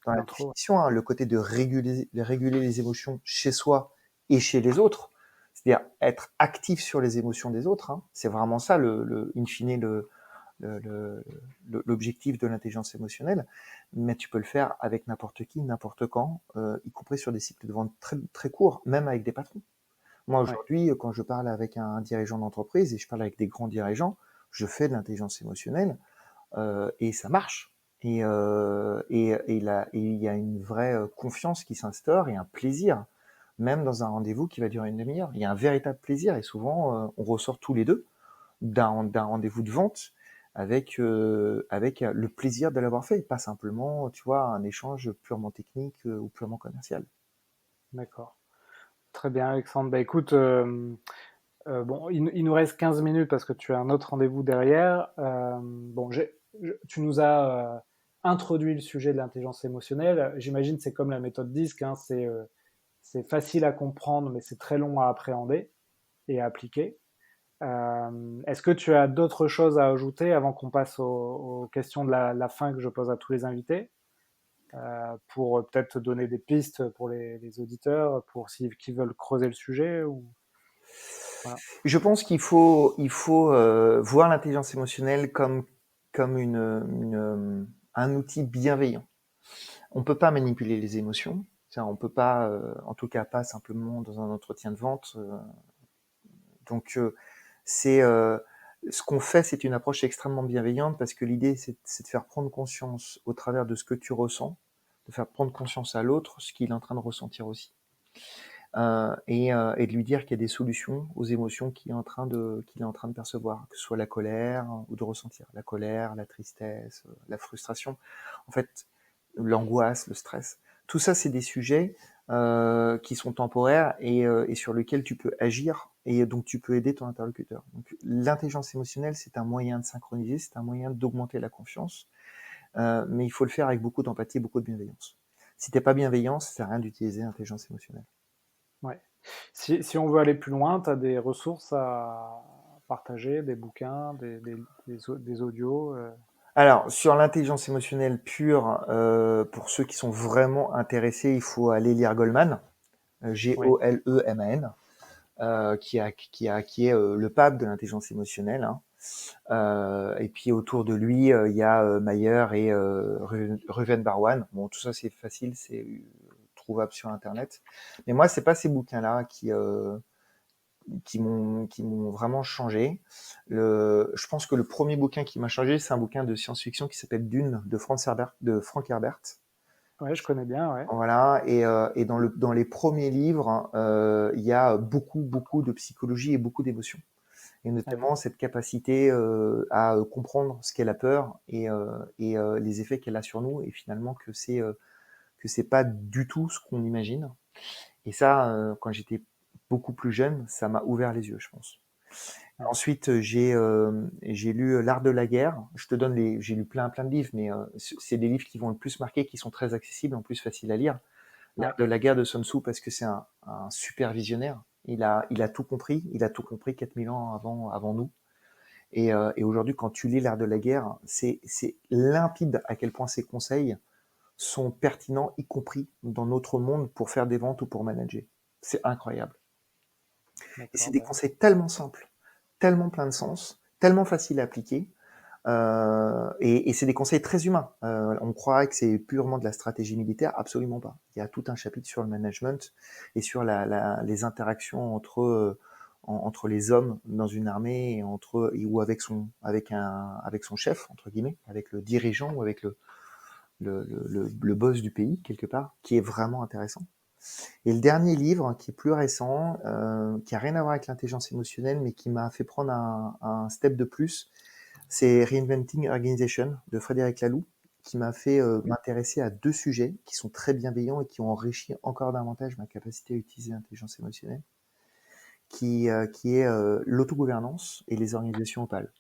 Speaker 1: L'intro, ouais.
Speaker 2: définition, hein, le côté de réguler les émotions chez soi et chez les autres, c'est-à-dire être actif sur les émotions des autres, hein, c'est vraiment ça, in fine, le- le- l'objectif de l'intelligence émotionnelle, mais tu peux le faire avec n'importe qui, n'importe quand, y compris sur des cycles de vente très, très courts, même avec des patrons. Moi,
Speaker 1: Ouais,
Speaker 2: aujourd'hui, quand je parle avec un dirigeant d'entreprise et je parle avec des grands dirigeants, je fais de l'intelligence émotionnelle et ça marche. Et il y a une vraie confiance qui s'instaure et un plaisir, même dans un rendez-vous qui va durer une demi-heure. Il y a un véritable plaisir et souvent, on ressort tous les deux d'un rendez-vous de vente avec le plaisir de l'avoir fait, pas simplement, tu vois, un échange purement technique ou purement commercial.
Speaker 1: d'accord. Très bien, Alexandre. Bah, écoute, bon, il nous reste 15 minutes parce que tu as un autre rendez-vous derrière. Bon, tu nous as introduit le sujet de l'intelligence émotionnelle. J'imagine que c'est comme la méthode DISC, hein, c'est facile à comprendre, mais c'est très long à appréhender et à appliquer. Est-ce que tu as d'autres choses à ajouter avant qu'on passe aux questions de la fin que je pose à tous les invités, pour peut-être te donner des pistes pour les auditeurs, pour s'ils qui veulent creuser le sujet ou voilà.
Speaker 2: Je pense il faut voir l'intelligence émotionnelle comme un outil bienveillant. On peut pas manipuler les émotions. On peut pas, en tout cas pas simplement dans un entretien de vente. Donc c'est ce qu'on fait, c'est une approche extrêmement bienveillante parce que l'idée c'est de faire prendre conscience au travers de ce que tu ressens, de faire prendre conscience à l'autre ce qu'il est en train de ressentir aussi. et de lui dire qu'il y a des solutions aux émotions qu'il est en train de percevoir, que ce soit la colère ou de ressentir la colère, la tristesse, la frustration, en fait, l'angoisse, le stress. Tout ça, c'est des sujets qui sont temporaires et sur lesquels tu peux agir et donc tu peux aider ton interlocuteur. Donc, l'intelligence émotionnelle, c'est un moyen de synchroniser, c'est un moyen d'augmenter la confiance, mais il faut le faire avec beaucoup d'empathie et beaucoup de bienveillance. Si t'es pas bienveillant, ça sert à rien d'utiliser l'intelligence émotionnelle.
Speaker 1: Ouais. Si on veut aller plus loin, tu as des ressources à partager, des bouquins, des audios.
Speaker 2: Alors, sur l'intelligence émotionnelle pure, pour ceux qui sont vraiment intéressés, il faut aller lire Goleman,
Speaker 1: Oui,
Speaker 2: Goleman, qui est le pape de l'intelligence émotionnelle, hein. Et puis autour de lui, il y a Mayer et Ruven Barwan. Bon, tout ça c'est facile, c'est trouvable sur Internet. Mais moi, c'est pas ces bouquins-là qui m'ont vraiment changé. Je pense que le premier bouquin qui m'a changé, c'est un bouquin de science-fiction qui s'appelle Dune de Frank Herbert.
Speaker 1: ouais, je connais bien, ouais.
Speaker 2: Voilà, et dans les premiers livres, il y a beaucoup de psychologie et beaucoup d'émotions. Et
Speaker 1: Ouais,
Speaker 2: notamment cette capacité à comprendre ce qu'est la peur et les effets qu'elle a sur nous, et finalement que c'est pas du tout ce qu'on imagine. Et ça, quand j'étais beaucoup plus jeune, ça m'a ouvert les yeux, je pense.
Speaker 1: ouais,
Speaker 2: Ensuite, j'ai lu L'Art de la guerre. J'ai lu plein de livres, mais c'est des livres qui vont le plus marquer, qui sont très accessibles, en plus faciles à lire. L'Art
Speaker 1: ouais.
Speaker 2: de la guerre de Sun Tzu, parce que c'est un super visionnaire. Il a tout compris. Il a tout compris 4000 ans avant nous. Et aujourd'hui, quand tu lis L'Art de la guerre, c'est limpide à quel point ces conseils sont pertinents, y compris dans notre monde, pour faire des ventes ou pour manager. C'est incroyable. Et c'est
Speaker 1: D'accord.
Speaker 2: des
Speaker 1: Bah,
Speaker 2: conseils tellement simples, tellement plein de sens, tellement faciles à appliquer. Et c'est des conseils très humains. On croirait que c'est purement de la stratégie militaire, absolument pas. Il y a tout un chapitre sur le management et sur les interactions entre les hommes dans une armée ou avec son chef entre guillemets, avec le dirigeant ou avec le boss du pays quelque part, qui est vraiment intéressant. Et le dernier livre, qui est plus récent, qui a rien à voir avec l'intelligence émotionnelle, mais qui m'a fait prendre un step de plus, c'est Reinventing Organization de Frédéric Laloux, qui m'a fait m'intéresser à deux sujets qui sont très bienveillants et qui ont enrichi encore davantage ma capacité à utiliser l'intelligence émotionnelle, qui est l'autogouvernance et les organisations opales.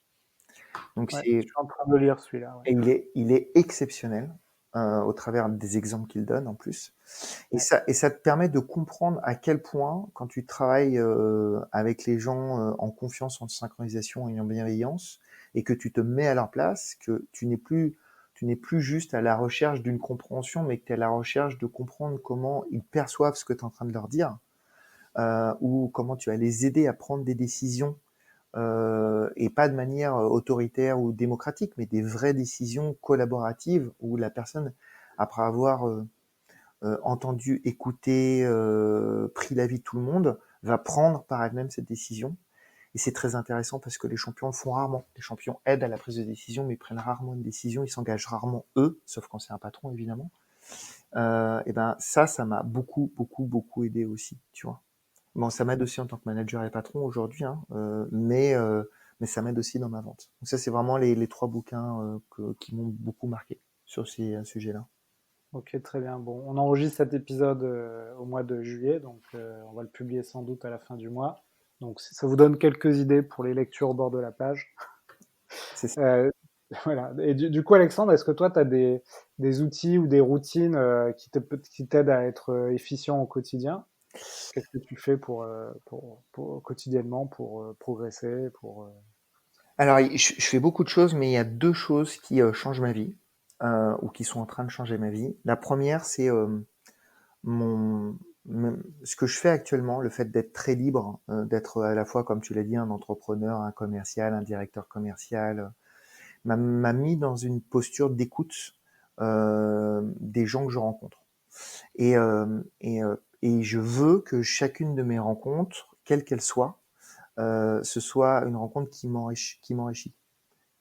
Speaker 2: Donc
Speaker 1: ouais, je
Speaker 2: c'est
Speaker 1: suis en train de lire celui-là. Ouais.
Speaker 2: et il est exceptionnel au travers des exemples qu'il donne en plus. Et
Speaker 1: Ouais.
Speaker 2: ça te permet de comprendre à quel point, quand tu travailles avec les gens en confiance, en synchronisation et en bienveillance, et que tu te mets à leur place, que tu n'es plus juste à la recherche d'une compréhension, mais que tu es à la recherche de comprendre comment ils perçoivent ce que tu es en train de leur dire, ou comment tu vas les aider à prendre des décisions, et pas de manière autoritaire ou démocratique, mais des vraies décisions collaboratives où la personne, après avoir entendu, écouté, pris l'avis de tout le monde, va prendre par elle-même cette décision. Et c'est très intéressant parce que les champions le font rarement. Les champions aident à la prise de décision, mais ils prennent rarement une décision, ils s'engagent rarement eux, sauf quand c'est un patron évidemment. Et ben ça m'a beaucoup aidé aussi, tu vois. Bon, ça m'aide aussi en tant que manager et patron aujourd'hui, hein, mais ça m'aide aussi dans ma vente. Donc ça, c'est vraiment les trois bouquins qui m'ont beaucoup marqué sur ces sujets-là.
Speaker 1: Ok, très bien. Bon, on enregistre cet épisode au mois de juillet, donc on va le publier sans doute à la fin du mois. Donc si ça vous donne quelques idées pour les lectures au bord de la page.
Speaker 2: C'est ça.
Speaker 1: Euh, voilà. Et du coup, Alexandre, est-ce que toi, tu as des outils ou des routines qui t'aident à être efficient au quotidien? Qu'est-ce que tu fais quotidiennement pour progresser,
Speaker 2: Alors, je fais beaucoup de choses, mais il y a deux choses qui changent ma vie, ou qui sont en train de changer ma vie. La première, c'est mon, ce que je fais actuellement, le fait d'être très libre, d'être à la fois, comme tu l'as dit, un entrepreneur, un commercial, un directeur commercial, m'a mis dans une posture d'écoute des gens que je rencontre. Et je veux que chacune de mes rencontres, quelle qu'elle soit, ce soit une rencontre qui m'enrichit,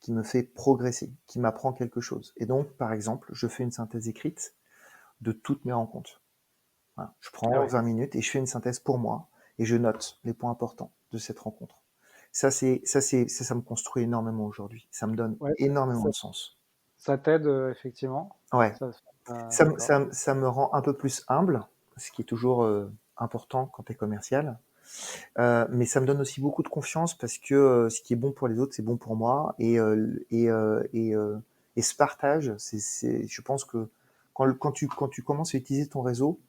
Speaker 2: qui me fait progresser, qui m'apprend quelque chose. Et donc, par exemple, je fais une synthèse écrite de toutes mes rencontres. Voilà. Je
Speaker 1: Ah
Speaker 2: prends
Speaker 1: ouais.
Speaker 2: 20 minutes et je fais une synthèse pour moi et je note les points importants de cette rencontre. Ça me construit énormément aujourd'hui. Ça me donne
Speaker 1: Ouais,
Speaker 2: énormément
Speaker 1: ça,
Speaker 2: de sens.
Speaker 1: ça t'aide effectivement.
Speaker 2: Ouais.
Speaker 1: D'accord.
Speaker 2: Ça me rend un peu plus humble, ce qui est toujours important quand tu es commercial. Mais ça me donne aussi beaucoup de confiance parce que ce qui est bon pour les autres, c'est bon pour moi. Et ce partage, je pense que quand tu commences à utiliser ton réseau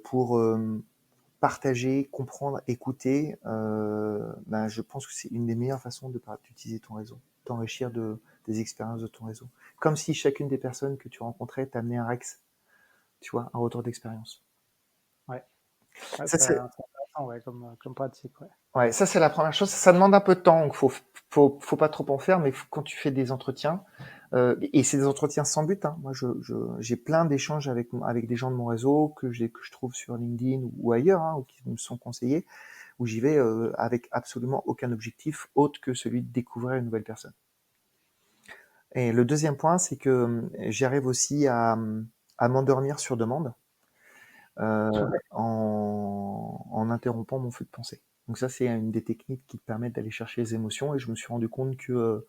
Speaker 2: pour partager, comprendre, écouter, ben, je pense que c'est une des meilleures façons d'utiliser ton réseau, t'enrichir des expériences de ton réseau. Comme si chacune des personnes que tu rencontrais t'amenait un Rex, tu vois, un retour d'expérience.
Speaker 1: Ouais, ouais,
Speaker 2: Ça,
Speaker 1: c'est
Speaker 2: c'est,
Speaker 1: intéressant, ouais, comme pratique, ouais.
Speaker 2: ouais, ça, c'est la première chose. Ça demande un peu de temps, donc faut pas trop en faire, mais quand tu fais des entretiens, et c'est des entretiens sans but, hein. Moi, j'ai plein d'échanges avec des gens de mon réseau que je trouve sur LinkedIn ou ailleurs, hein, ou qui me sont conseillés, où j'y vais avec absolument aucun objectif autre que celui de découvrir une nouvelle personne. Et le deuxième point, c'est que j'arrive aussi à m'endormir sur demande en interrompant mon flux de pensée. Donc ça, c'est une des techniques qui te permettent d'aller chercher les émotions. Et je me suis rendu compte que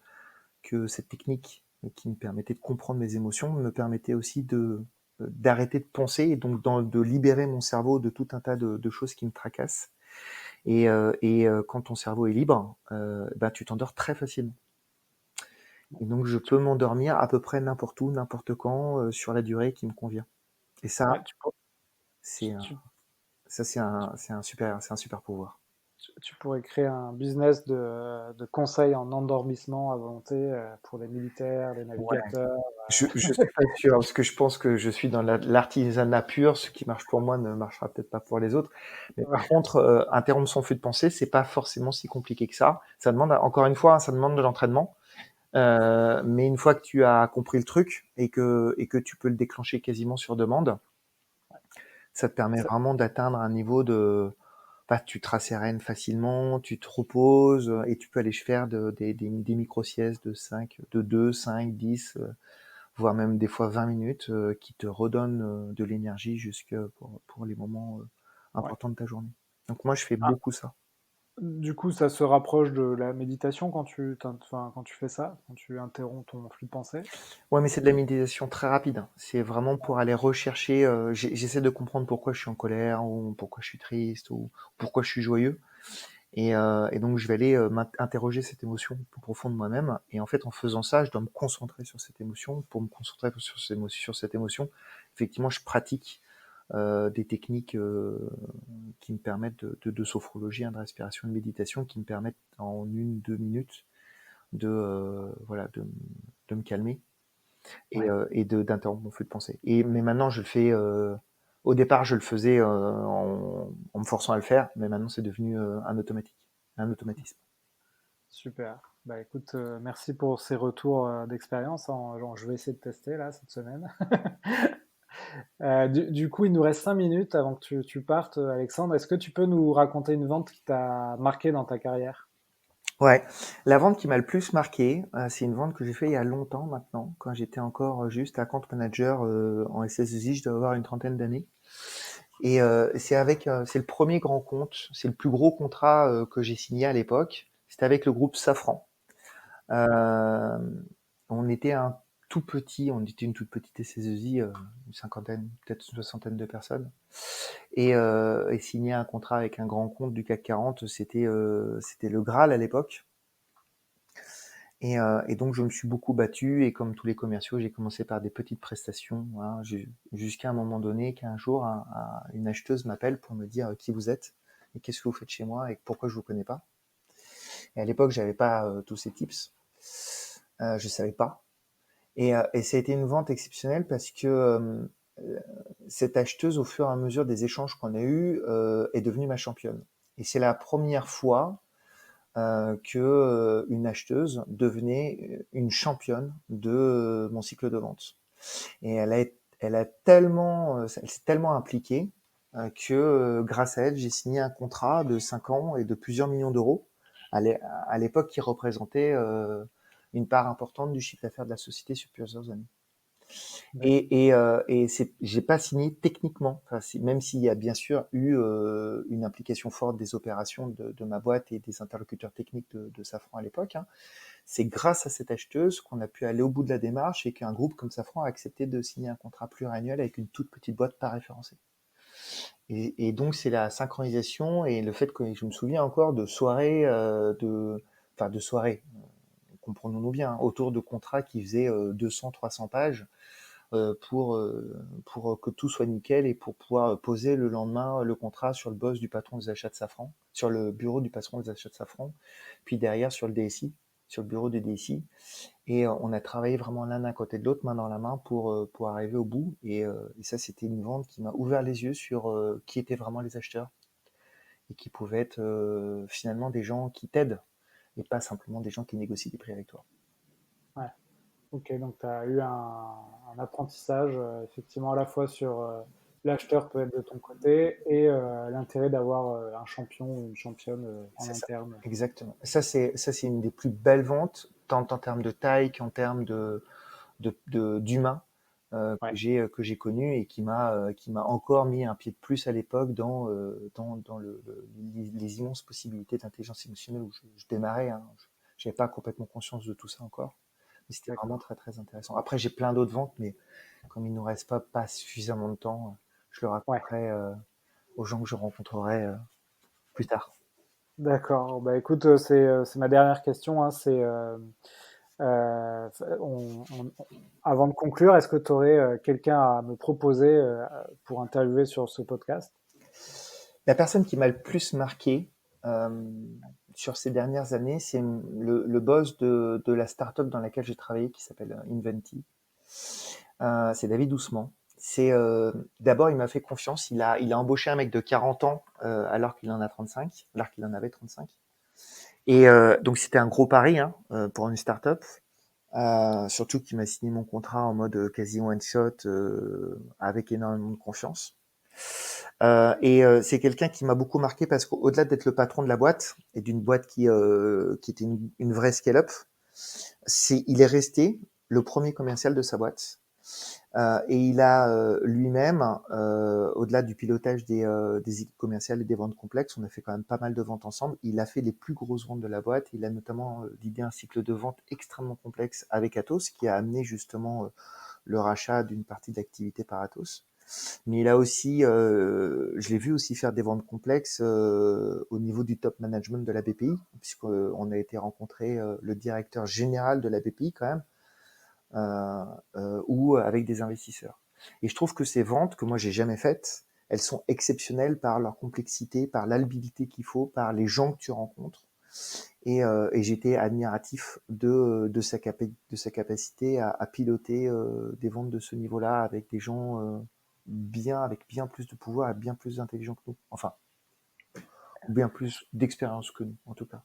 Speaker 2: cette technique qui me permettait de comprendre mes émotions me permettait aussi d'arrêter de penser et donc de libérer mon cerveau de tout un tas de choses qui me tracassent. Quand ton cerveau est libre, bah, tu t'endors très facilement. Et donc je peux m'endormir à peu près n'importe où, n'importe quand, sur la durée qui me convient. Et
Speaker 1: Ouais,
Speaker 2: c'est un,
Speaker 1: tu-
Speaker 2: c'est un super pouvoir.
Speaker 1: tu pourrais créer un business de conseils en endormissement à volonté pour les militaires, les
Speaker 2: Ouais.
Speaker 1: navigateurs.
Speaker 2: Je suis pas sûr parce que je pense que je suis dans l'artisanat pur. Ce qui marche pour moi ne marchera peut-être pas pour les autres. Mais par
Speaker 1: Ouais,
Speaker 2: contre, interrompre son flux de pensée, c'est pas forcément si compliqué que ça. Ça demande, encore une fois, hein, ça demande de l'entraînement. Mais une fois que tu as compris le truc et que tu peux le déclencher quasiment sur demande, ça te permet
Speaker 1: ça-
Speaker 2: vraiment d'atteindre un niveau de, bah, tu te rassérénes facilement, tu te reposes et tu peux aller faire des micro-siestes de 5, de 2, 5, 10, voire même des fois 20 minutes qui te redonnent de l'énergie jusque pour les moments
Speaker 1: ouais.
Speaker 2: importants de ta journée. Donc moi, je fais
Speaker 1: Ah,
Speaker 2: beaucoup ça.
Speaker 1: du coup, ça se rapproche de la méditation enfin, quand tu fais ça, quand tu interromps ton flux de pensée.
Speaker 2: Ouais, mais c'est de la méditation très rapide, hein. C'est vraiment pour aller rechercher. J'essaie de comprendre pourquoi je suis en colère ou pourquoi je suis triste ou pourquoi je suis joyeux. Et donc je vais aller interroger cette émotion plus profond de moi-même. Et en fait, en faisant ça, je dois me concentrer sur cette émotion. Pour me concentrer sur cette émotion, effectivement, je pratique des techniques qui me permettent de sophrologie, hein, de respiration, de méditation, qui me permettent en 1, 2 minutes voilà, de me calmer
Speaker 1: Ouais.
Speaker 2: et d'interrompre mon flux de pensée. Mais maintenant, je le fais. Au départ, je le faisais en me forçant à le faire, mais maintenant, c'est devenu un automatisme.
Speaker 1: Super. Bah écoute, merci pour ces retours d'expérience, hein. Genre, je vais essayer de tester là cette semaine. Du coup, il nous reste 5 minutes avant que tu partes, Alexandre. Est-ce que tu peux nous raconter une vente qui t'a marqué dans ta carrière?
Speaker 2: Ouais, la vente qui m'a le plus marqué, c'est une vente que j'ai fait il y a longtemps maintenant, quand j'étais encore juste account manager en SS2I, je dois avoir une trentaine d'années. C'est le premier grand compte, c'est le plus gros contrat que j'ai signé à l'époque. C'était avec le groupe Safran. Euh, on était on était une toute petite SS2I, une cinquantaine, peut-être une soixantaine de personnes. Et signer un contrat avec un grand compte du CAC 40, c'était le Graal à l'époque. Et donc je me suis beaucoup battu et comme tous les commerciaux, j'ai commencé par des petites prestations, hein, jusqu'à un moment donné qu'un jour une acheteuse m'appelle pour me dire qui vous êtes et qu'est-ce que vous faites chez moi et pourquoi je vous connais pas. Et à l'époque, j'avais pas tous ces tips, je savais pas. Et ça a été une vente exceptionnelle parce que cette acheteuse, au fur et à mesure des échanges qu'on a eus, est devenue ma championne. Et c'est la première fois que une acheteuse devenait une championne de mon cycle de vente. Et elle a tellement, elle s'est tellement impliquée que grâce à elle, j'ai signé un contrat de 5 ans et de plusieurs millions d'euros à l'époque qui représentait une part importante du chiffre d'affaires de la société sur plusieurs années. Et j'ai pas signé techniquement, enfin, même s'il y a bien sûr eu une implication forte des opérations de ma boîte et des interlocuteurs techniques de Safran à l'époque, hein. C'est grâce à cette acheteuse qu'on a pu aller au bout de la démarche et qu'un groupe comme Safran a accepté de signer un contrat pluriannuel avec une toute petite boîte pas référencée. Et donc c'est la synchronisation et le fait que je me souviens encore de soirées, enfin de soirées, comprenons-nous bien, hein, autour de contrats qui faisaient 200-300 pages pour que tout soit nickel et pour pouvoir poser le lendemain le contrat sur le boss du patron des achats de Safran, sur le bureau du patron des achats de Safran, puis derrière sur le DSI, sur le bureau du DSI. Et on a travaillé vraiment l'un à côté de l'autre, main dans la main, pour arriver au bout. Et ça, c'était une vente qui m'a ouvert les yeux sur qui étaient vraiment les acheteurs et qui pouvaient être finalement des gens qui t'aident et pas simplement des gens qui négocient des prix avec toi.
Speaker 1: Ouais. Ok, donc tu as eu un apprentissage effectivement à la fois sur l'acheteur peut être de ton côté et l'intérêt d'avoir un champion ou une championne en
Speaker 2: C'est ça,
Speaker 1: interne.
Speaker 2: exactement. Ça c'est une des plus belles ventes, tant en termes de taille qu'en termes d'humain
Speaker 1: Ouais,
Speaker 2: que j'ai connu et qui m'a encore mis un pied de plus à l'époque dans les immenses possibilités d'intelligence émotionnelle où je démarrais, hein. J'avais pas complètement conscience de tout ça encore, mais c'était vraiment
Speaker 1: d'accord.
Speaker 2: très très intéressant. Après, j'ai plein d'autres ventes, mais comme il nous reste pas suffisamment de temps, je le
Speaker 1: Ouais,
Speaker 2: raconterai aux gens que je rencontrerai plus tard.
Speaker 1: d'accord. Bah écoute, c'est ma dernière question, hein, c'est euh, avant de conclure, est-ce que tu aurais quelqu'un à me proposer pour interviewer sur ce podcast?
Speaker 2: La personne qui m'a le plus marqué euh, sur ces dernières années, c'est le boss de la startup dans laquelle j'ai travaillé qui s'appelle Inventi. C'est David Ousmane. D'abord, il m'a fait confiance. Il a embauché un mec de 40 ans alors qu'il en a 35, alors qu'il en avait 35. Et donc c'était un gros pari, hein, pour une startup. Surtout qu'il m'a signé mon contrat en mode quasi one shot avec énormément de confiance. Et c'est quelqu'un qui m'a beaucoup marqué parce qu'au-delà d'être le patron de la boîte et d'une boîte qui était une vraie scale-up, il est resté le premier commercial de sa boîte. Et il a lui-même, au-delà du pilotage des équipes commerciales et des ventes complexes, on a fait quand même pas mal de ventes ensemble. Il a fait les plus grosses ventes de la boîte. Il a notamment l'idée un cycle de vente extrêmement complexe avec Atos, qui a amené justement le rachat d'une partie de l'activité par Atos. Mais il a aussi, je l'ai vu aussi faire des ventes complexes au niveau du top management de la BPI, puisqu'on a été rencontrer le directeur général de la BPI quand même, ou avec des investisseurs. Et je trouve que ces ventes que moi j'ai jamais faites, elles sont exceptionnelles par leur complexité, par l'habilité qu'il faut, par les gens que tu rencontres. Et j'étais admiratif de sa capacité à piloter des ventes de ce niveau-là avec des gens avec bien plus de pouvoir et bien plus intelligents que nous. Enfin, bien plus d'expérience que nous, en tout cas.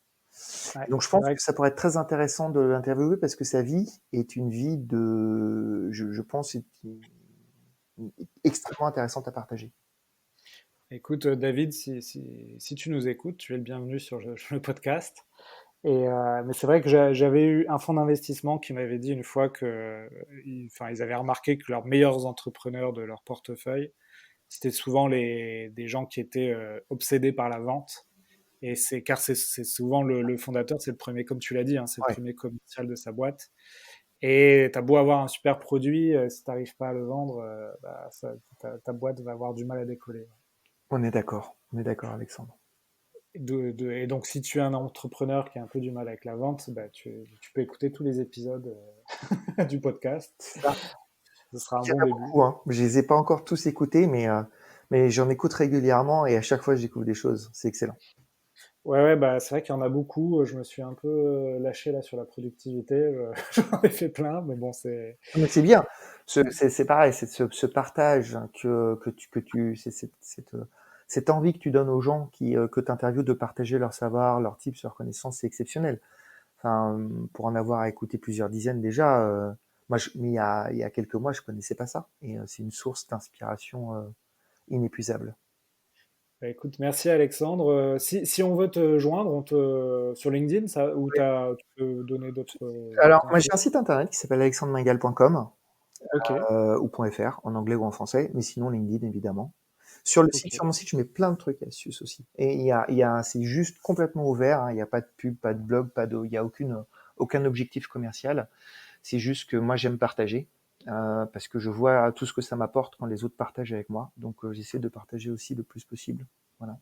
Speaker 1: Ouais,
Speaker 2: Donc je
Speaker 1: c'est
Speaker 2: pense
Speaker 1: vrai
Speaker 2: que ça pourrait être très intéressant de l'interviewer parce que sa vie est une vie je pense, extrêmement intéressante à partager.
Speaker 1: écoute, David, si tu nous écoutes, tu es le bienvenu sur le podcast. Mais c'est vrai que j'avais eu un fonds d'investissement qui m'avait dit une fois que, enfin, ils avaient remarqué que leurs meilleurs entrepreneurs de leur portefeuille, c'était souvent des gens qui étaient obsédés par la vente. Et car c'est souvent le fondateur, c'est le premier, comme tu l'as dit, hein, c'est le
Speaker 2: Ouais,
Speaker 1: premier commercial de sa boîte. Et t'as beau avoir un super produit, si t'arrives pas à le vendre, bah, ta boîte va avoir du mal à décoller.
Speaker 2: on est d'accord, Alexandre.
Speaker 1: Et donc, si tu es un entrepreneur qui a un peu du mal avec la vente, bah, tu peux écouter tous les épisodes du podcast.
Speaker 2: C'est ça.
Speaker 1: Ce sera un
Speaker 2: Il y
Speaker 1: bon
Speaker 2: en a
Speaker 1: début.
Speaker 2: beaucoup, hein. Je les ai pas encore tous écoutés, mais j'en écoute régulièrement et à chaque fois je découvre des choses. C'est excellent.
Speaker 1: Ouais, ouais, bah, c'est vrai qu'il y en a beaucoup. Je me suis un peu lâché là sur la productivité. J'en ai fait plein, mais bon, c'est.
Speaker 2: Mais c'est bien. C'est pareil, c'est ce partage cette envie que tu donnes aux gens que tu interviews de partager leur savoir, leurs tips, leurs connaissances, c'est exceptionnel. Enfin, pour en avoir à écouter plusieurs dizaines déjà, moi, mais il y a quelques mois, je connaissais pas ça. Et c'est une source d'inspiration inépuisable.
Speaker 1: Bah, écoute, merci Alexandre. Si on veut te joindre, sur LinkedIn, ça, ou tu peux donner d'autres
Speaker 2: Alors, moi, j'ai
Speaker 1: infos.
Speaker 2: un site internet qui s'appelle alexandremingal.com.
Speaker 1: Ok,
Speaker 2: ou .fr, en anglais ou en français, mais sinon LinkedIn évidemment. Sur le site,
Speaker 1: ok,
Speaker 2: sur mon site, je mets plein de trucs et astuces aussi. Et c'est juste complètement ouvert, hein. Il n'y a pas de pub, pas de blog, il y a aucun objectif commercial. C'est juste que moi j'aime partager parce que je vois tout ce que ça m'apporte quand les autres partagent avec moi. Donc j'essaie de partager aussi le plus possible. Voilà.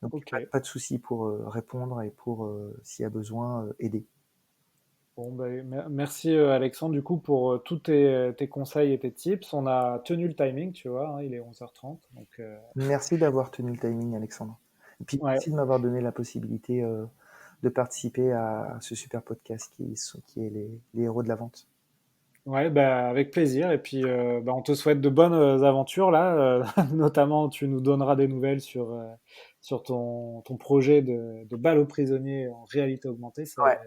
Speaker 2: Donc
Speaker 1: ok.
Speaker 2: pas de souci pour répondre et pour s'il y a besoin aider.
Speaker 1: Bon, ben, merci Alexandre du coup pour tous tes conseils et tes tips. On a tenu le timing, tu vois, hein, il est 11h30. Donc,
Speaker 2: Merci d'avoir tenu le timing, Alexandre. Et puis
Speaker 1: ouais,
Speaker 2: merci de m'avoir donné la possibilité de participer à ce super podcast qui est les héros de la vente.
Speaker 1: ouais, bah, avec plaisir. Et puis, bah, on te souhaite de bonnes aventures là. Notamment, tu nous donneras des nouvelles sur ton projet de balle aux prisonniers en réalité augmentée.
Speaker 2: Ouais.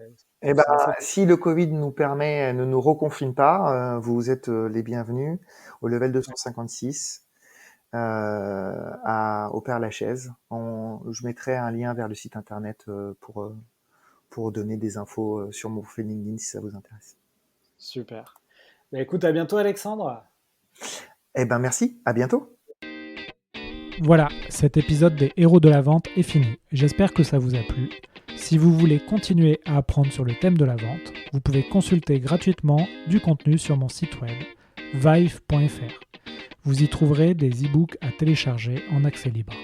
Speaker 1: Je
Speaker 2: Eh
Speaker 1: trouve
Speaker 2: ben,
Speaker 1: ça assez cool.
Speaker 2: si le Covid ne nous reconfine pas, vous êtes les bienvenus au level
Speaker 1: Ouais.
Speaker 2: 256 au Père-Lachaise. Je mettrai un lien vers le site internet pour donner des infos sur mon profil LinkedIn si ça vous intéresse.
Speaker 1: Super. Bah, écoute, à bientôt Alexandre.
Speaker 2: Eh ben, merci. À bientôt.
Speaker 3: Voilà, cet épisode des héros de la vente est fini. J'espère que ça vous a plu. Si vous voulez continuer à apprendre sur le thème de la vente, vous pouvez consulter gratuitement du contenu sur mon site web vive.fr. Vous y trouverez des e-books à télécharger en accès libre.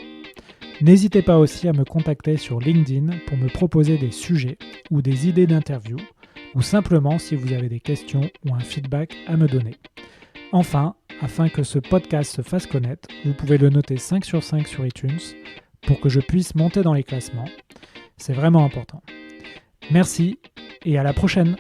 Speaker 3: N'hésitez pas aussi à me contacter sur LinkedIn pour me proposer des sujets ou des idées d'interview, ou simplement si vous avez des questions ou un feedback à me donner. Enfin, afin que ce podcast se fasse connaître, vous pouvez le noter 5 sur 5 sur iTunes pour que je puisse monter dans les classements. C'est vraiment important. Merci et à la prochaine!